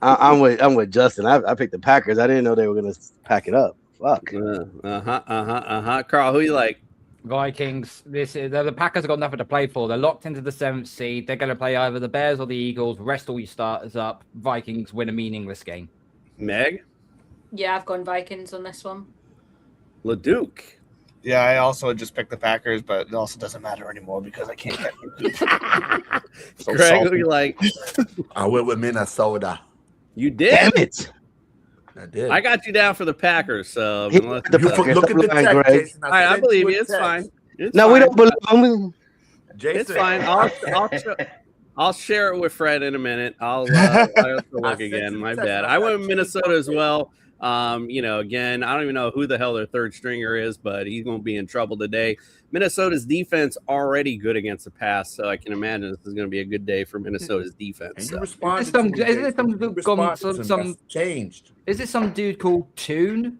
I'm with Justin. I picked the Packers. I didn't know they were going to pack it up. Fuck. Carl, who you like? Vikings. The Packers have got nothing to play for. They're locked into the 7th seed. They're going to play either the Bears or the Eagles. Rest all your starters up. Vikings win a meaningless game. Meg? Yeah, I've gone Vikings on this one. LeDuc. Yeah, I also just picked the Packers, but it also doesn't matter anymore because I can't get so Greg, salty. who you like? I went with Minnesota. You did? Damn it. I did. I got you down for the Packers, so Look at the text, Jason. I sent believe you a you. It's text. fine. It's No, fine. we don't believe him. Jason. It's fine. I'll share it with Fred in a minute. I'll have to look again. My bad. I went with Minnesota as well. Again, I don't even know who the hell their third stringer is, but he's going to be in trouble today. Minnesota's defense already good against the pass, so I can imagine this is going to be a good day for Minnesota's defense. And So. you responded Is there to me, some- That's changed. Is it some dude called Toon?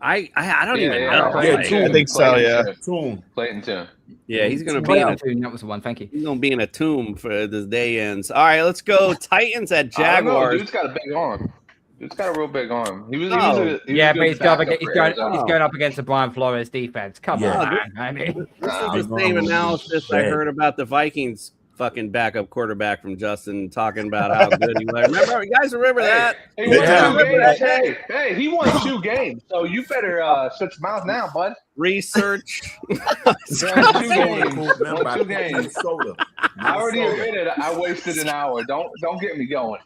I don't even Yeah, know. yeah, Like, I think so, yeah. Toon. Clayton Toon. yeah, he's going to be in a Toon. That was the one. Thank you. He's gonna be in a tomb for this day ends. All right, let's go. Titans at Jaguars. Dude's got a big arm. Dude's got a real big arm. He was Yeah, a but good he's going, backup he's, for going, Arizona. he's going up against the Brian Flores defense. Come Yeah. on, I mean, This is the same analysis I heard about the Vikings fucking backup quarterback from Justin talking about how good he was. Remember, you guys remember that? He won Yeah. 2 games. Hey, he won 2 games, so you better shut your mouth now, bud. Research. He won 2 games. Remember, Won 2 games. Minnesota. I already admitted I wasted an hour. Don't get me going.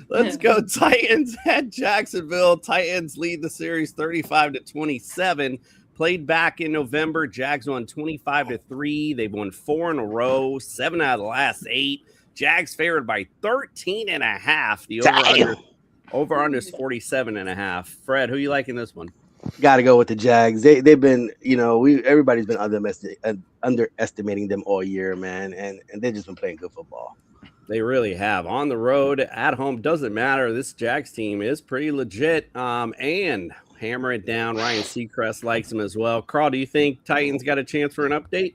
Let's go. Titans at Jacksonville. Titans lead the series 35-27. Played back in November. Jags won 25-3. They've won 4 in a row, 7 out of the last 8. Jags favored by 13.5. The over-under is 47.5. Fred, who you like in this one? Got to go with the Jags. They've been, everybody's been underestimating them all year, man, and they've just been playing good football. They really have. On the road, at home, doesn't matter. This Jags team is pretty legit. And hammer it down. Ryan Seacrest likes him as well. Carl, do you think Titans got a chance for an update?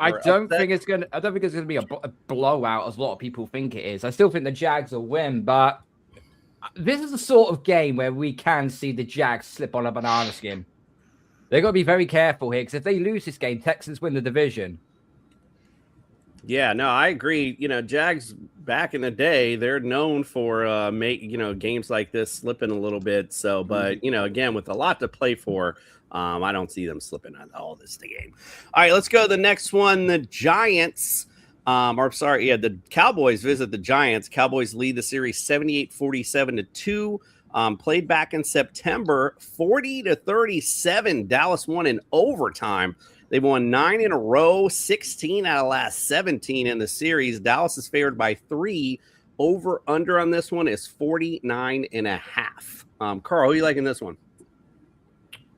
I don't think it's gonna be a blowout as a lot of people think it is. I still think the Jags will win, but this is the sort of game where we can see the Jags slip on a banana skin. They've got to be very careful here because if they lose this game, Texans win the division. Yeah, no, I agree. Jags back in the day, they're known for games like this slipping a little bit. So, but again, with a lot to play for, I don't see them slipping on all this game. All right, let's go to the next one. The Giants, the Cowboys visit the Giants. Cowboys lead the series 78-47-2. Played back in September, 40-37. Dallas won in overtime. They've won 9 in a row, 16 out of last 17 in the series. Dallas is favored by 3. Over under on this one is 49.5. Carl, who you liking this one?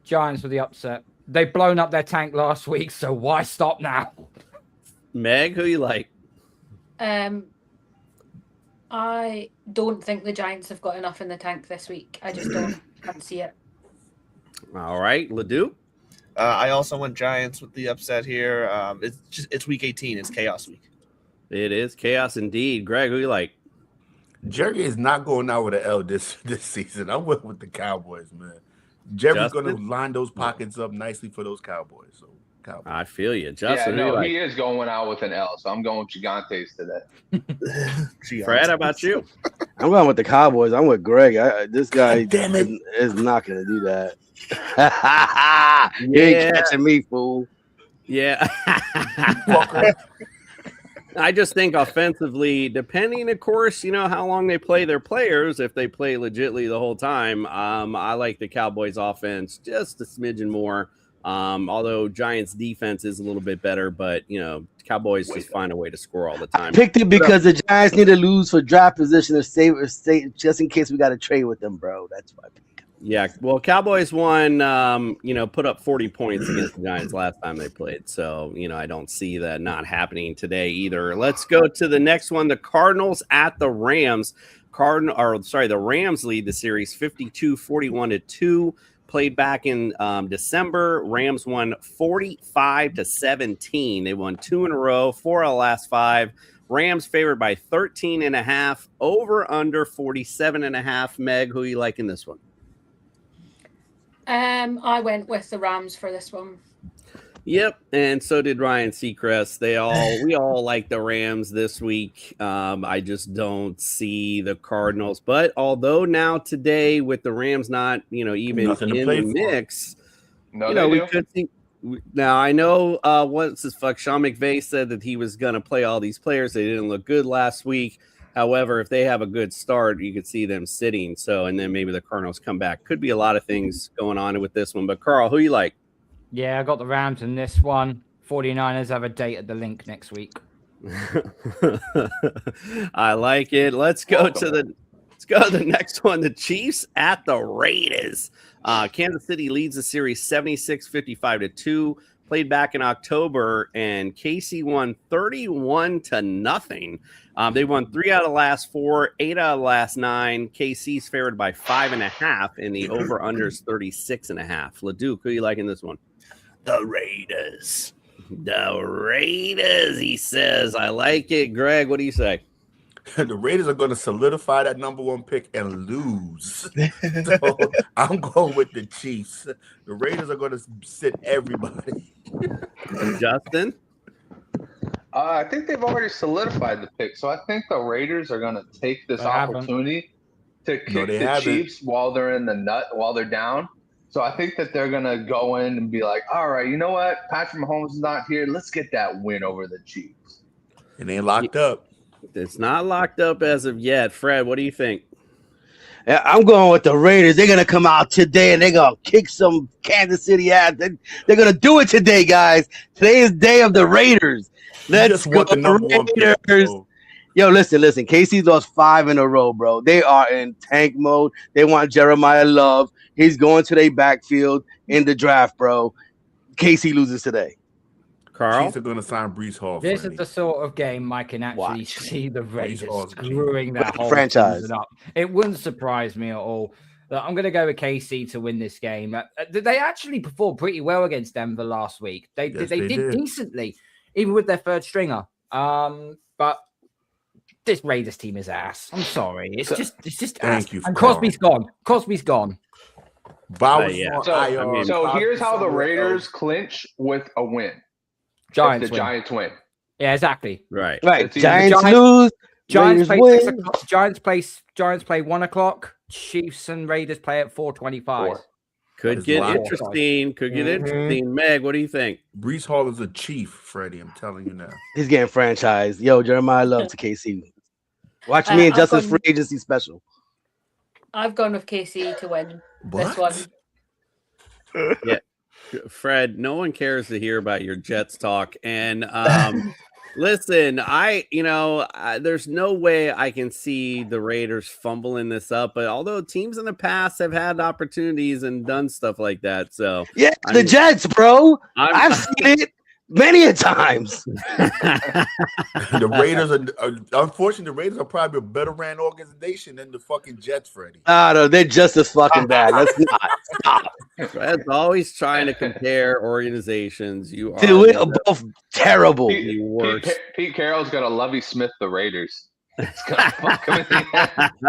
Giants for the upset. They've blown up their tank last week, so why stop now? Meg, who you like? I don't think the Giants have got enough in the tank this week. I just can't see it. All right, Ledoux? I also went Giants with the upset here. It's week 18. It's chaos week. It is chaos indeed. Greg, who you like? Jerry is not going out with an L this season. I went with the Cowboys, man. Jerry's going to line those pockets up nicely for those Cowboys. So, Cowboys. I feel you, Justin. Yeah, no, he is going out with an L, so I'm going with Gigantes today. Fred, how about you? I'm going with the Cowboys. I'm with Greg. This guy is not going to do that. You ain't catching me, fool. Yeah. I just think offensively, depending, of course, how long they play their players, if they play legitly the whole time, I like the Cowboys offense just a smidgen more. Although Giants defense is a little bit better, but Cowboys just find a way to score all the time. I picked it because the Giants need to lose for draft position or stay just in case we got to trade with them, bro. That's why I picked it. Yeah, well, Cowboys won, put up 40 points against the Giants last time they played. So, I don't see that not happening today either. Let's go to the next one. The Cardinals at the Rams. The Rams lead the series 52-41-2. Played back in December. Rams won 45-17. They won 2 in a row, 4 out of the last 5. Rams favored by 13.5. Over under 47.5. Meg, who you like in this one? I went with the Rams for this one. Yep, and so did Ryan Seacrest. We all like the Rams this week. I just don't see the Cardinals. But although now today with the Rams not, even Nothing in to play the for. mix, No, we could see. Now I know Sean McVay said that he was going to play all these players. They didn't look good last week. However, if they have a good start, you could see them sitting. So, and then maybe the Cardinals come back. Could be a lot of things going on with this one. But Carl, who you like? Yeah, I got the Rams in this one. 49ers have a date at the link next week. I like it. Let's go to the next one. The Chiefs at the Raiders. Kansas City leads the series 76-55-2. Played back in October, and KC won 31-0. They won 3 out of the last 4, 8 out of the last 9. KC's favored by 5.5, and the over/unders 36.5. Leduc, who you like in this one? The Raiders. The Raiders, he says. I like it. Greg, what do you say? The Raiders are going to solidify that number 1 pick and lose. So I'm going with the Chiefs. The Raiders are going to sit everybody. Justin? I think they've already solidified the pick, so I think the Raiders are going to take this opportunity to kick the Chiefs while they're in the nut, while they're down. So I think that they're going to go in and be like, all right, you know what? Patrick Mahomes is not here. Let's get that win over the Chiefs. It ain't locked up. It's not locked up as of yet. Fred, what do you think? Yeah, I'm going with the Raiders. They're going to come out today and they're going to kick some Kansas City ass. They're going to do it today, guys. Today is day of the Raiders. Let's go, Raiders. Yo, listen. KC's lost 5 in a row, bro. They are in tank mode. They want Jeremiah Love. He's going to their backfield in the draft, bro. KC loses today. Carl? Chiefs are going to sign Breece Hall. This is the sort of game I can actually see the Raiders Hall's screwing that whole franchise season up. It wouldn't surprise me at all. I'm going to go with KC to win this game. They actually performed pretty well against Denver last week. They did decently, even with their third stringer. But this Raiders team is ass. I'm sorry. It's just ass. And Crosby's gone. So here's how the Raiders clinch with a win. Giants win. Yeah, exactly. Right. Giants lose. Giants Raiders play 6 win. o'clock. Giants play 1 o'clock. Chiefs and Raiders play at 4:25. Could get interesting. Could get interesting. Meg, what do you think? Brees Hall is a chief, Freddie. I'm telling you now. He's getting franchised. Yo, Jeremiah Love to KC. Watch me and Justice Free Agency special. I've gone with KC to win this one. Yeah, Fred, no one cares to hear about your Jets talk. And listen, there's no way I can see the Raiders fumbling this up. But although teams in the past have had opportunities and done stuff like that, so yeah, the Jets, bro. I've seen it many a times. The Raiders are unfortunately the Raiders are probably a better ran organization than the fucking Jets, Freddie. No, they're just as fucking bad. Let's not stop. Fred's always trying to compare organizations. You are Dude, we're both terrible. Pete Carroll's gonna Lovie Smith the Raiders. He's gonna fuck him. He's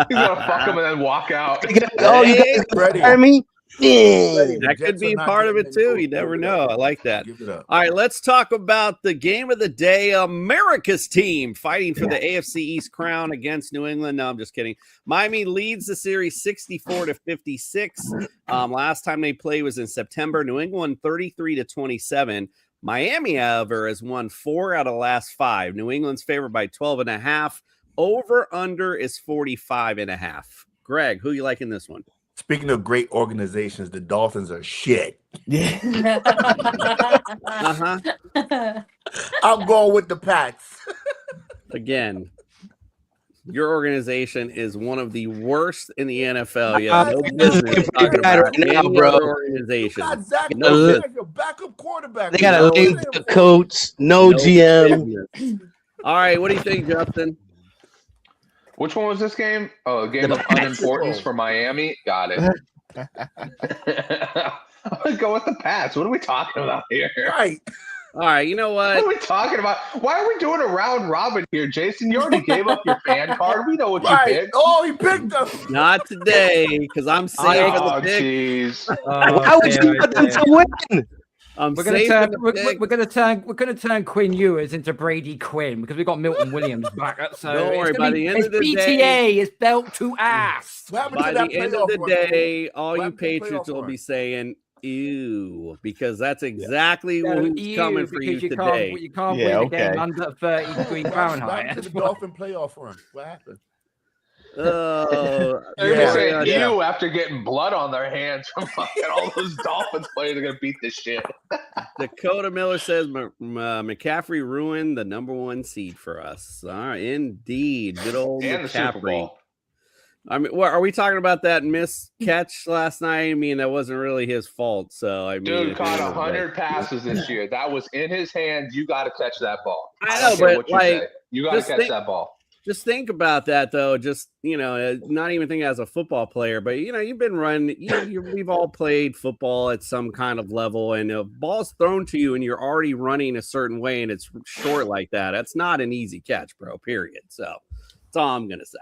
gonna fuck him and then walk out. Oh, you guys hear me? That could be part of it too. You never know. I like that. All right, let's talk about the game of the day. America's team fighting for the AFC East crown against New England. No, I'm just kidding. Miami leads the series 64-56. Last time they played was in September. New England 33-27. Miami, however, has won 4 out of the last 5. New England's favored by 12.5. Over under is 45.5. Greg, who you like in this one? Speaking of great organizations, the Dolphins are shit. Yeah. I'm going with the Pats. Again, your organization is one of the worst in the NFL. You have no business talking about any other organization. God, Zach, No like a backup quarterback. They got a lame coach, no GM. All right, what do you think, Justin? Which one was this game? Oh, a game of unimportance for Miami. Got it. I'm gonna go with the Pats. What are we talking about here? Right. All right, you know what? What are we talking about? Why are we doing a round robin here, Jason? You already gave up your fan card. We know what you picked. Oh, he picked us. Not today, because I'm saving the pick. Jeez. Why would you want them to win? We're gonna turn Quinn Ewers into Brady Quinn because we got Milton Williams back. So Don't worry, by the end of the BTA day, is belt to ass. by the end of the day, all you Patriots will be saying, ew, because that's exactly who's coming for you today. You can't win a game under 30 degrees Fahrenheit. Back to the Dolphin playoff run. What happened? They're gonna say ew after getting blood on their hands from fucking all those Dolphins players are gonna beat this shit. Dakota Miller says McCaffrey ruined the #1 seed for us. All right, indeed, good old And the Super McCaffrey. Bowl. I mean, what are we talking about? That missed catch last night? I mean, that wasn't really his fault. So I mean, Dude caught 100 passes this year. That was in his hands. You got to catch that ball. I know, but like, you got to catch that ball. Just think about that, though. Just, not even thinking as a football player, but, you've been running. We've all played football at some kind of level, and a ball's thrown to you and you're already running a certain way and it's short like that. That's not an easy catch, bro, period. So that's all I'm going to say.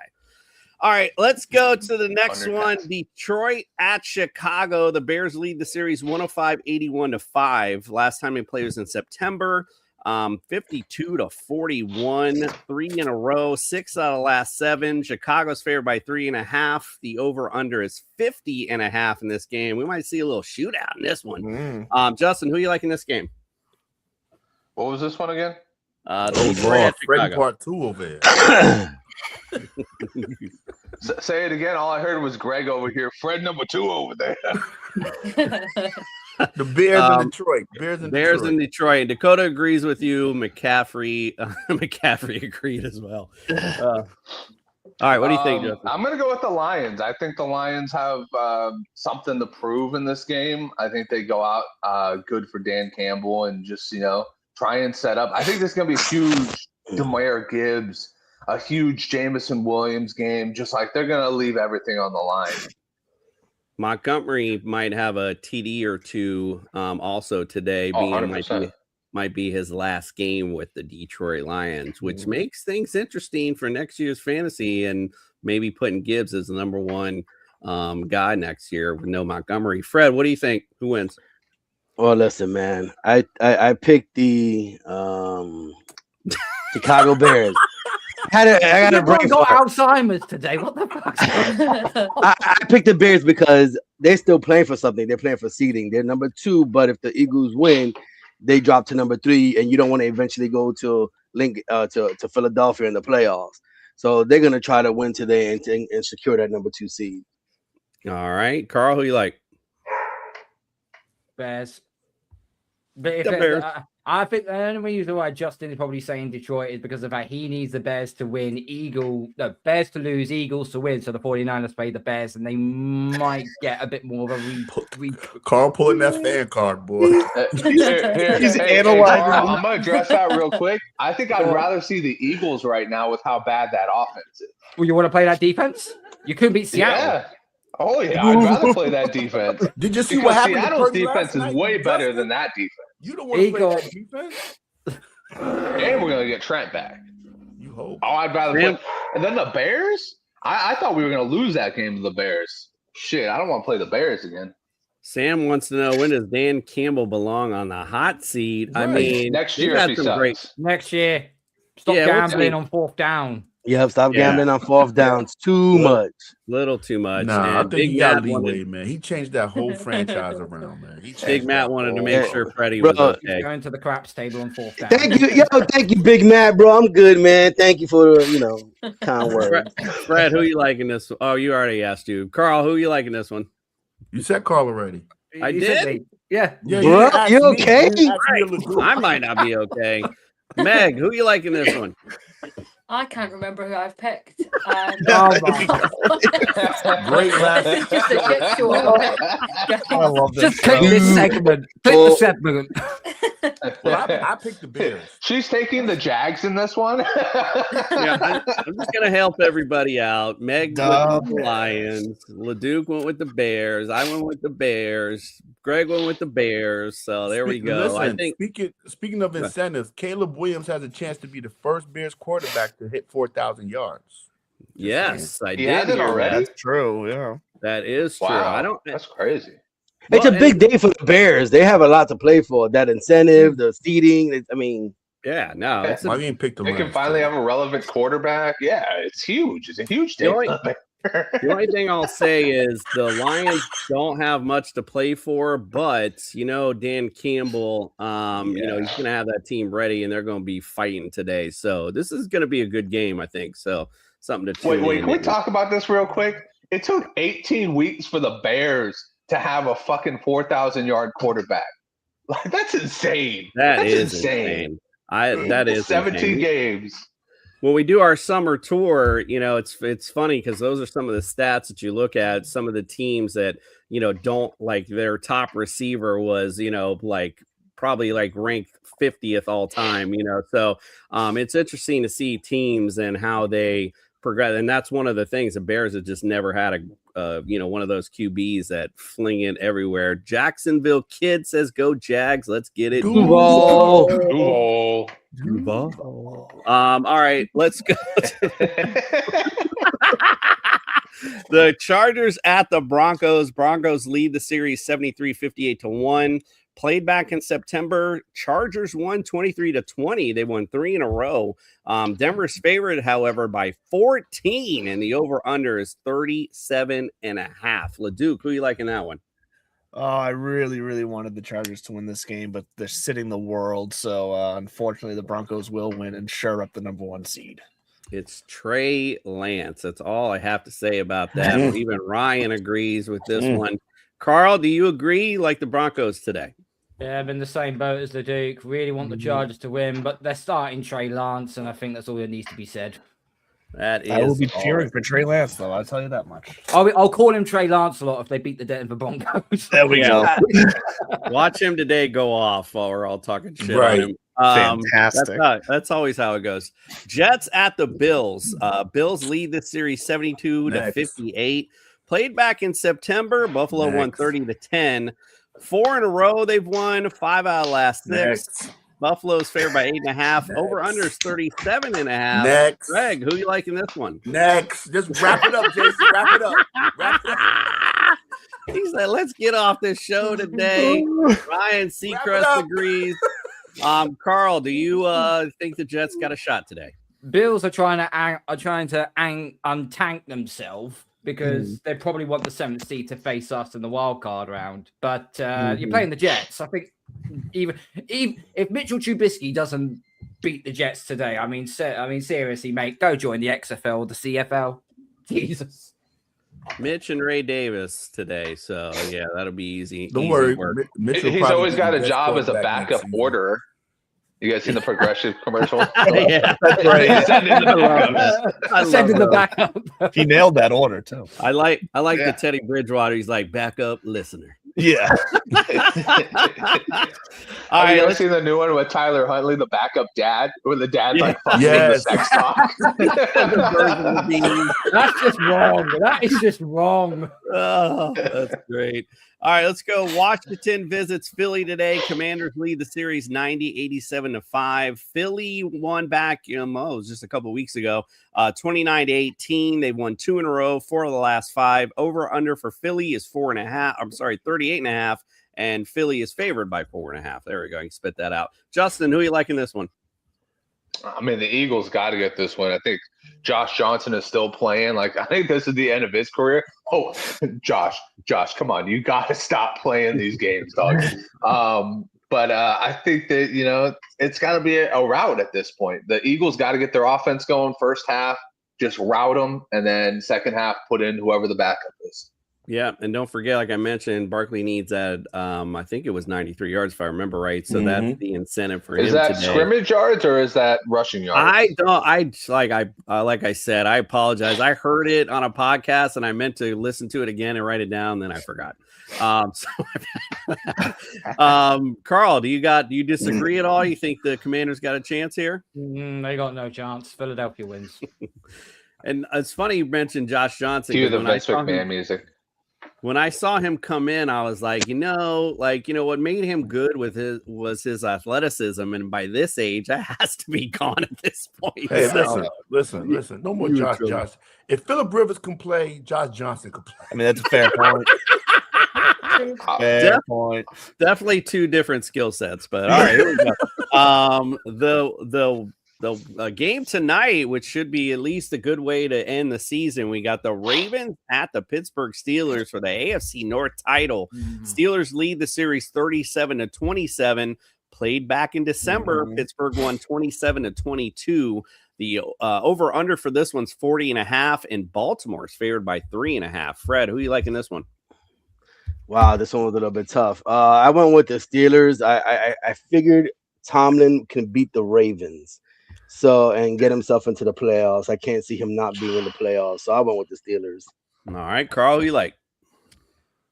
All right, let's go to the next one. Detroit at Chicago. The Bears lead the series 105-81-5. Last time they played was in September. 52-41, 3 in a row, 6 out of the last 7. Chicago's favored by 3.5. The over-under is 50.5 in this game. We might see a little shootout in this one. Justin, who you like in this game? What was this one again? Freddie part 2 over here. Say it again. All I heard was Greg over here. Fred number 2 over there. The Bears in Detroit. Bears in Detroit. And Dakota agrees with you. McCaffrey agreed as well. All right, what do you think, Justin? I'm going to go with the Lions. I think the Lions have something to prove in this game. I think they go out good for Dan Campbell and just, try and set up. I think this is going to be a huge Jahmyr Gibbs, a huge Jameson Williams game. Just like they're going to leave everything on the line. Montgomery might have a TD or 2 also today, being might be his last game with the Detroit Lions, which makes things interesting for next year's fantasy and maybe putting Gibbs as the #1 guy next year with no Montgomery. Fred, what do you think? Who wins? Well, listen, man, I picked the Chicago Bears. I got a brain got fart. Alzheimer's today. What the fuck? I picked the Bears because they're still playing for something. They're playing for seeding. They're number 2, but if the Eagles win, they drop to number 3, and you don't want to eventually go to to Philadelphia in the playoffs. So they're gonna try to win today and secure that number 2 seed. All right, Carl, who you like? Bears. But if The Bears. I think the only reason why Justin is probably saying Detroit is because of that he needs the Bears to win, Bears to lose, Eagles to win. So the 49ers play the Bears, and they might get a bit more of a Carl pulling that fan card, boy. He's analyzing. Carl, I'm gonna address that real quick. I think I'd rather see the Eagles right now with how bad that offense is. Well, you want to play that defense? You could beat Seattle. Yeah. Oh yeah, I'd rather play that defense. Did you see Because what happened to Seattle's Purdy last defense is night, way better Justin? than that defense. You don't want to play that defense? And we're gonna get Trent back. You hope. Oh, I'd rather play. And then the Bears? I thought we were gonna lose that game to the Bears. Shit, I don't want to play the Bears again. Sam wants to know, when does Dan Campbell belong on the hot seat? I Right. mean, Next they've year if had he some sucks. great. Next year. Stop Yeah, we'll gambling see. on 4th down. Yep, stop Yeah. gambling on 4th downs. Too much. Little too much. Nah, I and think Big he got Matt leeway, wanted, man. He changed that whole franchise around, man. He Big changed Matt that wanted to whole- make sure Freddie Bro, was okay. Going to the craps table on 4th down. Thank you, thank you, Big Matt, bro. I'm good, man. Thank you for the kind words. Fred, who you liking this? Oh, you already asked you. Carl, who you liking this one? You said Carl already. I You said did. me. Yeah. Yeah, Bro, asked you me. okay? You asked me a little- I might not be okay. Meg, who you liking this one? I can't remember who I've picked. Oh, Great last. This is just a shit show. I love this. Just click this segment. Click the segment. Well, I picked the Bears. She's taking the Jags in this one. Yeah, I'm just gonna help everybody out. Meg went with the Lions. Leduc went with the Bears. I went with the Bears. Greg went with the Bears. So there we go. Listen, I think speaking of incentives, Caleb Williams has a chance to be the first Bears quarterback to hit 4,000 yards. yes, I He did has it hear already? that. That's true. Yeah. That is true. Wow, I don't. that's crazy. It's a Well, big day for the Bears. They have a lot to play for. That incentive, the seeding. I mean, Yeah, no, it's I didn't pick the They can Rams, finally too. have a relevant quarterback. Yeah, it's huge. It's a huge day. The only- for the The only thing I'll say is the Lions don't have much to play for, but Dan Campbell, he's gonna have that team ready and they're gonna be fighting today. So this is gonna be a good game, I think. So something to tune Wait, in. can we talk about this real quick? It took 18 weeks for the Bears to have a fucking 4,000-yard quarterback. Like, that's insane. That's That's insane. That is 17 insane. games. When we do our summer tour, it's funny because those are some of the stats that you look at. Some of the teams that don't like their top receiver was probably ranked 50th all time. So it's interesting to see teams and how they progress, and that's one of the things. The Bears have just never had one of those QBs that fling it everywhere. Jacksonville Kid says, "Go Jags, let's get it." Duval. All right, let's go. The Chargers at the Broncos. Broncos lead the series 73-58-1. Played back in September. Chargers won 23-20. They won 3 in a row. Denver's favored, however, by 14, and the over-under is 37.5. Leduc, who you like in that one? Oh, I really, really wanted the Chargers to win this game, but they're sitting the world. So unfortunately, the Broncos will win and sure up the number 1 seed. It's Trey Lance. That's all I have to say about that. Even Ryan agrees with this one. Carl, do you agree like the Broncos today? Yeah, I'm in the same boat as the Duke. Really want the Chargers to win, but they're starting Trey Lance, and I think that's all that needs to be said. That is. I will be cheering for Trey Lance, though. I'll tell you that much. I'll call him Trey Lancelot if they beat the Denver Broncos. There we go. Watch him today go off while we're all talking shit Right. on him. Fantastic. That's always how it goes. Jets at the Bills. Bills lead the series 72-58. Played back in September. Buffalo won 30-10. 4 in a row they've won. 5 out of last 6. Next. Buffalo's favored by 8.5. Over under is 37.5. Next. Greg, who you like in this one? Next. Just wrap it up, Jason. Wrap it up. Wrap it up. He said, let's get off this show today. Ryan Seacrest agrees. Carl, do you think the Jets got a shot today? Bills are trying to untank themselves because they probably want the 7th seed to face us in the wild card round. But you're playing the Jets. I think even if Mitchell Trubisky doesn't beat the Jets today, I mean seriously, mate, go join the XFL, the CFL. Jesus. Mitch and Ray Davis today, so yeah, that'll be easy. Don't easy worry, work. He's always got a job as a backup orderer. You guys seen the Progressive commercial? Yeah, that's right. Send in the backup. He nailed that order too. I like the Teddy Bridgewater. He's like backup listener. Yeah. All right, let's see the new one with Tyler Huntley, the backup dad, where the dad's like fucking the sex talk. That's just wrong. That is just wrong. Oh, that's great. All right, let's go. Washington visits Philly today. Commanders lead the series 87-5. Philly won back, it was just a couple of weeks ago, 29-18. They've won 2 in a row, 4 of the last 5. Over under for Philly is 38.5, and Philly is favored by 4.5. There we go. I can spit that out. Justin, who are you liking this one? I mean, the Eagles got to get this one. I think Josh Johnson is still playing. Like, I think this is the end of his career. Oh, Josh, come on. You got to stop playing these games, dog. But I think that, it's got to be a rout at this point. The Eagles got to get their offense going first half, just rout them, and then second half put in whoever the backup is. Yeah, and don't forget, like I mentioned, Barkley needs at I think it was 93 yards if I remember right. So that's the incentive for him. Is that today. scrimmage yards or is that rushing yards? Like I said, I apologize. I heard it on a podcast and I meant to listen to it again and write it down, then I forgot. Carl, do you disagree at all? You think the Commanders got a chance here? They got no chance. Philadelphia wins. And it's funny you mentioned Josh Johnson. Cue the Vince McMahon music. When I saw him come in, I was like, what made him good was his athleticism, and by this age, that has to be gone at this point. Hey, listen. No more Josh. If Phillip Rivers can play, Josh Johnson can play. I mean, that's a fair point. Fair point. Definitely 2 different skill sets, but all right, here we go. The game tonight, which should be at least a good way to end the season, we got the Ravens at the Pittsburgh Steelers for the AFC North title. Steelers lead the series 37-27. Played back in December, Pittsburgh won 27-22. The over-under for this one's 40.5, and Baltimore's favored by 3.5. Fred, who are you liking this one? Wow, this one was a little bit tough. I went with the Steelers. I figured Tomlin can beat the Ravens. And get himself into the playoffs. I can't see him not being in the playoffs. So I went with the Steelers. All right, Carl, who you like?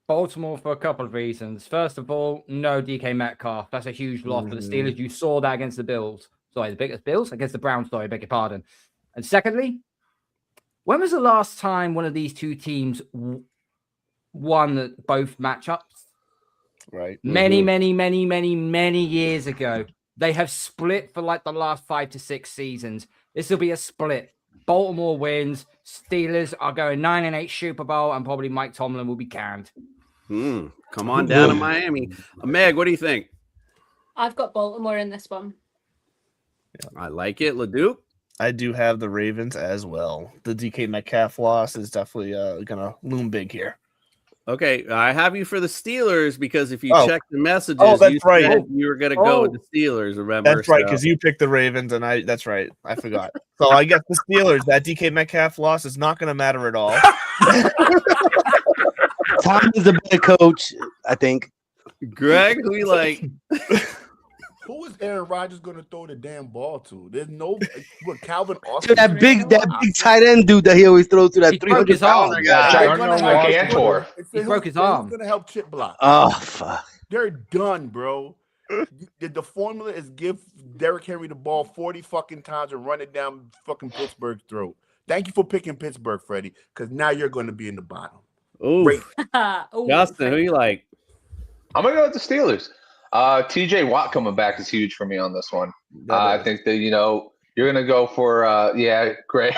Baltimore for a couple of reasons. First of all, no DK Metcalf. That's a huge loss for the Steelers. You saw that against the Bills. Sorry, the Bills? Against the Browns, sorry, beg your pardon. And secondly, when was the last time one of these two teams won both matchups? Right. Many years ago. They have split for like the last 5 to 6 seasons. This will be a split. Baltimore wins. Steelers are going 9-8 Super Bowl, and probably Mike Tomlin will be canned. Come on down to Miami. Meg, what do you think? I've got Baltimore in this one. I like it. LeDuc? I do have the Ravens as well. The DK Metcalf loss is definitely going to loom big here. Okay, I have you for the Steelers because if you check the messages, that's right. You were going to go with the Steelers, remember? That's right, because you picked the Ravens, and that's right. I forgot. So I guess the Steelers, that DK Metcalf loss is not going to matter at all. Tom is a better coach, I think. Greg, who you like? Who is Aaron Rodgers going to throw the damn ball to? There's no Calvin Austin. To that big tight end dude that he always throws to that 300-pounder guy. He broke his arm. Who's going to help chip block? Oh, fuck. They're done, bro. The formula is give Derrick Henry the ball 40 fucking times and run it down fucking Pittsburgh's throat. Thank you for picking Pittsburgh, Freddie, because now you're going to be in the bottom. Ooh. Justin, who you like? I'm going to go with the Steelers. TJ Watt coming back is huge for me on this one. I think that, you're going to go for, Greg,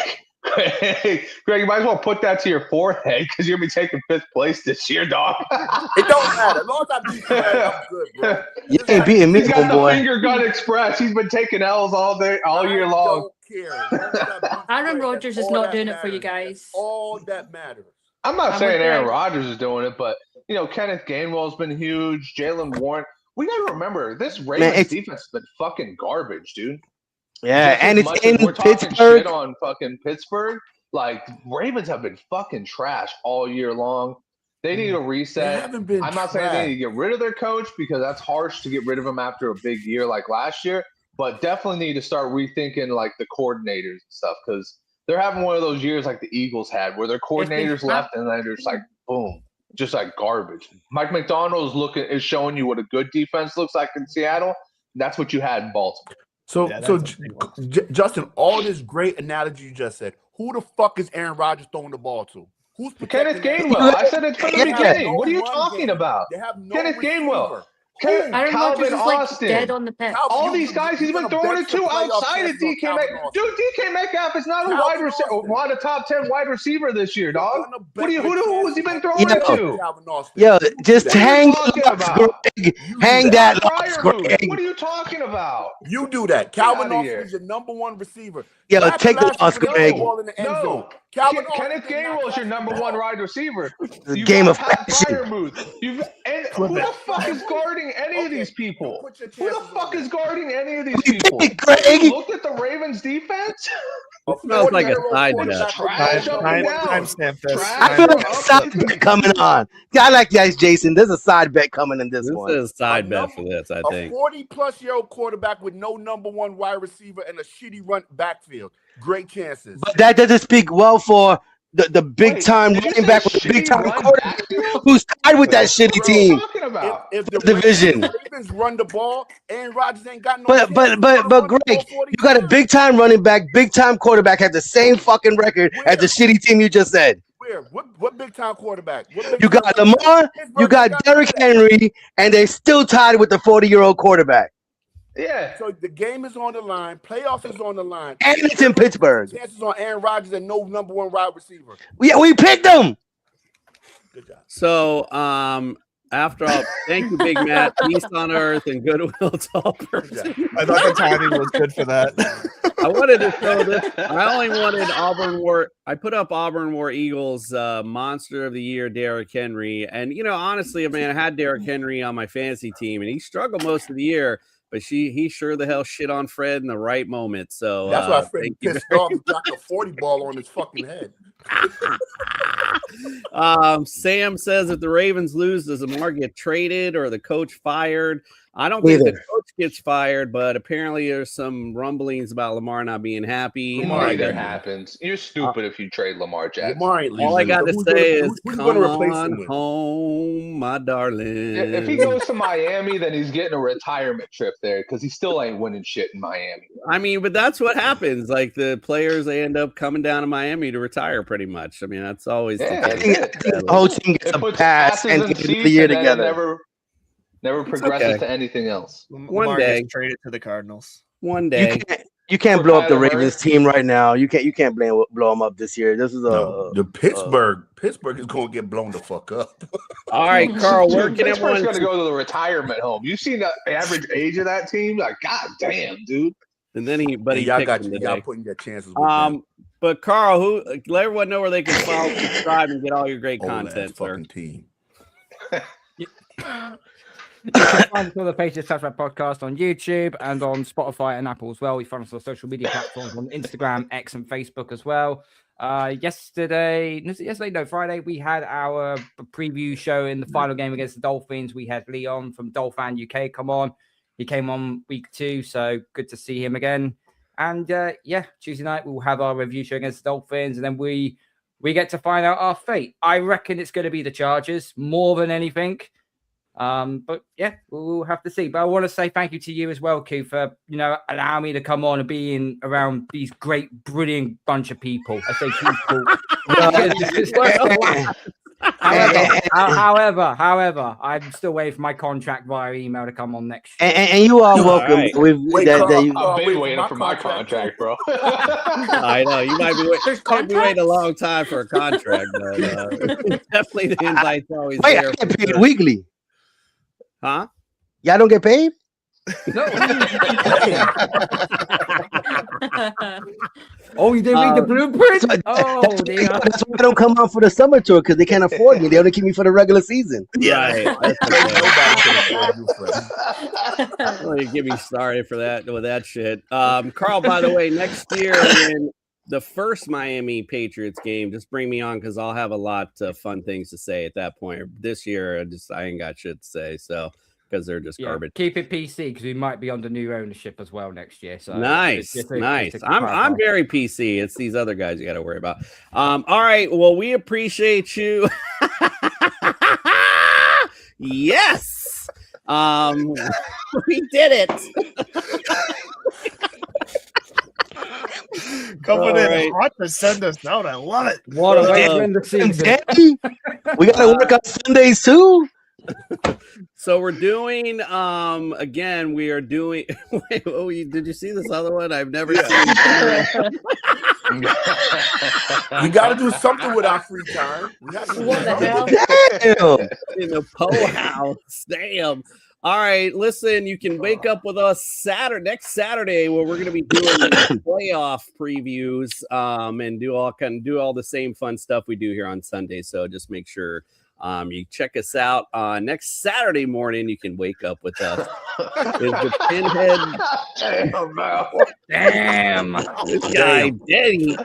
Greg, you might as well put that to your forehead because you're going to be taking 5th place this year, dog. It don't matter. As long as I beat you, I'm good, bro. You ain't beating me, He's got the boy. finger gun express. He's been taking L's all year long. Aaron Rodgers is not doing it for you guys. All that matters. I'm not I'm saying with Aaron Greg. Rodgers is doing it, but Kenneth Gainwell's been huge. Jalen Warren. We gotta remember this Ravens it's- defense has been fucking garbage, dude. Yeah, Just and as it's much as in we're talking Pittsburgh. shit on fucking Pittsburgh. Like Ravens have been fucking trash all year long. They need a reset. They haven't been I'm not saying they trash. need to get rid of their coach because that's harsh to get rid of him after a big year like last year. But definitely need to start rethinking like the coordinators and stuff because they're having one of those years like the Eagles had where their coordinators left and then they're just like boom, just like garbage. Mike McDonald is showing you what a good defense looks like in Seattle. That's what you had in Baltimore. So Justin, all this great analogy you just said, who the fuck is Aaron Rodgers throwing the ball to? Who's Kenneth protecting Gainwell. I said it from the They have beginning. no What are you run talking game. about? They have no Kenneth Gainwell. receiver. Aaron Rodgers Calvin is like Austin. dead on the pitch. All these guys he's been throwing it to outside of DK Metcalf. Dude, DK Metcalf is not a wide receiver, not a top 10 wide receiver this year, dog. Who has he been throwing it to? Yo, just What are you hang talking locks, about? Greg. Hang that locks, Fryer move. Greg. What are you talking about? You do that. Calvin outta Austin here. is your number one receiver. Yo, Last take the last loss, year, they Greg. put the ball in the end zone. No. Calvin Kenneth Gainwell is your number one wide receiver. The You game got of Pat fashion. Fryermuth. Who the fuck is guarding any of these people? Who the fuck is guarding any of these people? Greg. Have you looked at the Ravens defense? It smells like a side It's bet. trash up and down. Timestamp this. I feel like a side bet coming on. I like guys, Jason. There's a side bet coming in this This one. is a side bet for this, I A think. 40-plus-year-old quarterback with no number one wide receiver and a shitty run backfield. Great chances. But that doesn't speak well for the big time running back with the big time quarterback who's tied with that shitty team. If the Division. Ravens run the ball, Aaron Rodgers ain't got no. But Greg, you got a big time running back, big time quarterback, has the same fucking record as the shitty team you just said. Where? What big time quarterback? What big You got time Lamar, you got Derrick Henry, and they still tied with the 40-year-old quarterback. Yeah. So the game is on the line. Playoffs is on the line. And it's in Pittsburgh. Chances on Aaron Rodgers and no number one wide receiver. We picked them. So, after all, thank you, Big Matt. Peace on earth and goodwill to all persons. I thought the timing was good for that. I wanted to show this. I only wanted Auburn War. I put up Auburn War Eagles Monster of the Year, Derrick Henry. And, honestly, man, I had Derrick Henry on my fantasy team, and he struggled most of the year. But he sure the hell shit on Fred in the right moment. So That's why Fred thank you pissed very off and dropped a 40 ball on his fucking head. Sam says if the Ravens lose, does Lamar get traded or the coach fired? I don't think the coach gets fired, but apparently there's some rumblings about Lamar not being happy. Neither happens. You're stupid if you trade Lamar Jackson. Lamar ain't All I got to say is, who's come gonna replace him on with? home, my darling. If he goes to Miami, then he's getting a retirement trip there because he still ain't winning shit in Miami. I mean, but that's what happens. Like the players, they end up coming down to Miami to retire pretty much. I mean, that's always Yeah, the I think the whole team gets a puts pass asses and in gets seats the year and then together. Never It's progresses okay. to anything else. One day. Traded to the Cardinals. One day. You can't For blow up the Kyler Murray. Ravens team right now. You can't blow them up this year. This is The Pittsburgh is going to get blown the fuck up. All right, Carl, where Dude, can Pittsburgh's everyone going to go to the retirement home. You seen the average age of that team? Like, god damn, dude. And then he Y'all picked got him y'all today. putting your chances with them. But Carl, let everyone know where they can follow, subscribe, and get all your great Old ass content, sir. fucking team. You can find us on the Patriots Touchback Podcast on YouTube and on Spotify and Apple as well. We find us on social media platforms on Instagram, X, and Facebook as well. Friday, we had our preview show in the final game against the Dolphins. We had Leon from Dolphin UK come on. He came on week 2, so good to see him again. And Tuesday night we'll have our review show against the Dolphins, and then we get to find out our fate. I reckon it's going to be the Chargers more than anything. But yeah, we'll have to see. But I want to say thank you to you as well, Q, for allowing me to come on and be around these great, brilliant bunch of people. I say people. However, I'm still waiting for my contract via email to come on next year. And you are welcome. right. I've been waiting for my contract, bro. I know you might be waiting a long time for a contract, but definitely the invite's always Wait, there. I get paid weekly. Huh? Y'all don't get paid? No. Oh, you didn't read the blueprint? Dear. That's why I don't come out for the summer tour, because they can't afford me. They only keep me for the regular season. Right. Nobody Well, you get me started for that with that shit. Carl, by the way, next year in the first Miami Patriots game, just bring me on because I'll have a lot of fun things to say at that point. This year, I ain't got shit to say, so because they're just garbage. Keep it PC because we might be under new ownership as well next year. So nice. I'm very PC. It's these other guys you got to worry about. All right. Well, we appreciate you. Yes. We did it. Coming in hot to send us out. I love it. What a way to end the season. We got to work on Sundays too. So we're doing again, we are doing wait, did you see this other one? I've never seen We got to do something with our free time. We have to What the hell? Damn. in the Poe House. Damn. All right, listen, you can wake up with us next Saturday where we're going to be doing playoff previews and do all the same fun stuff we do here on Sunday. So just make sure you check us out next Saturday morning. You can wake up with us. Is the Pinhead? Damn, this guy, Denny,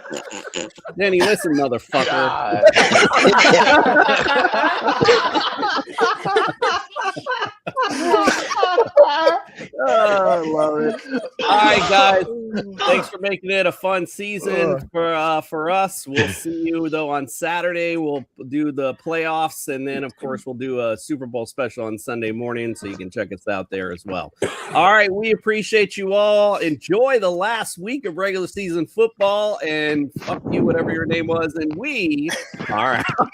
listen, motherfucker. I love it. All right, guys. Thanks for making it a fun season for us. We'll see you though on Saturday. We'll do the playoffs, and then of course we'll do a Super Bowl special on Sunday morning, so you can check us out there as well. All right, we appreciate you all. Enjoy the last week of regular season football, and fuck you, whatever your name was, and we are out.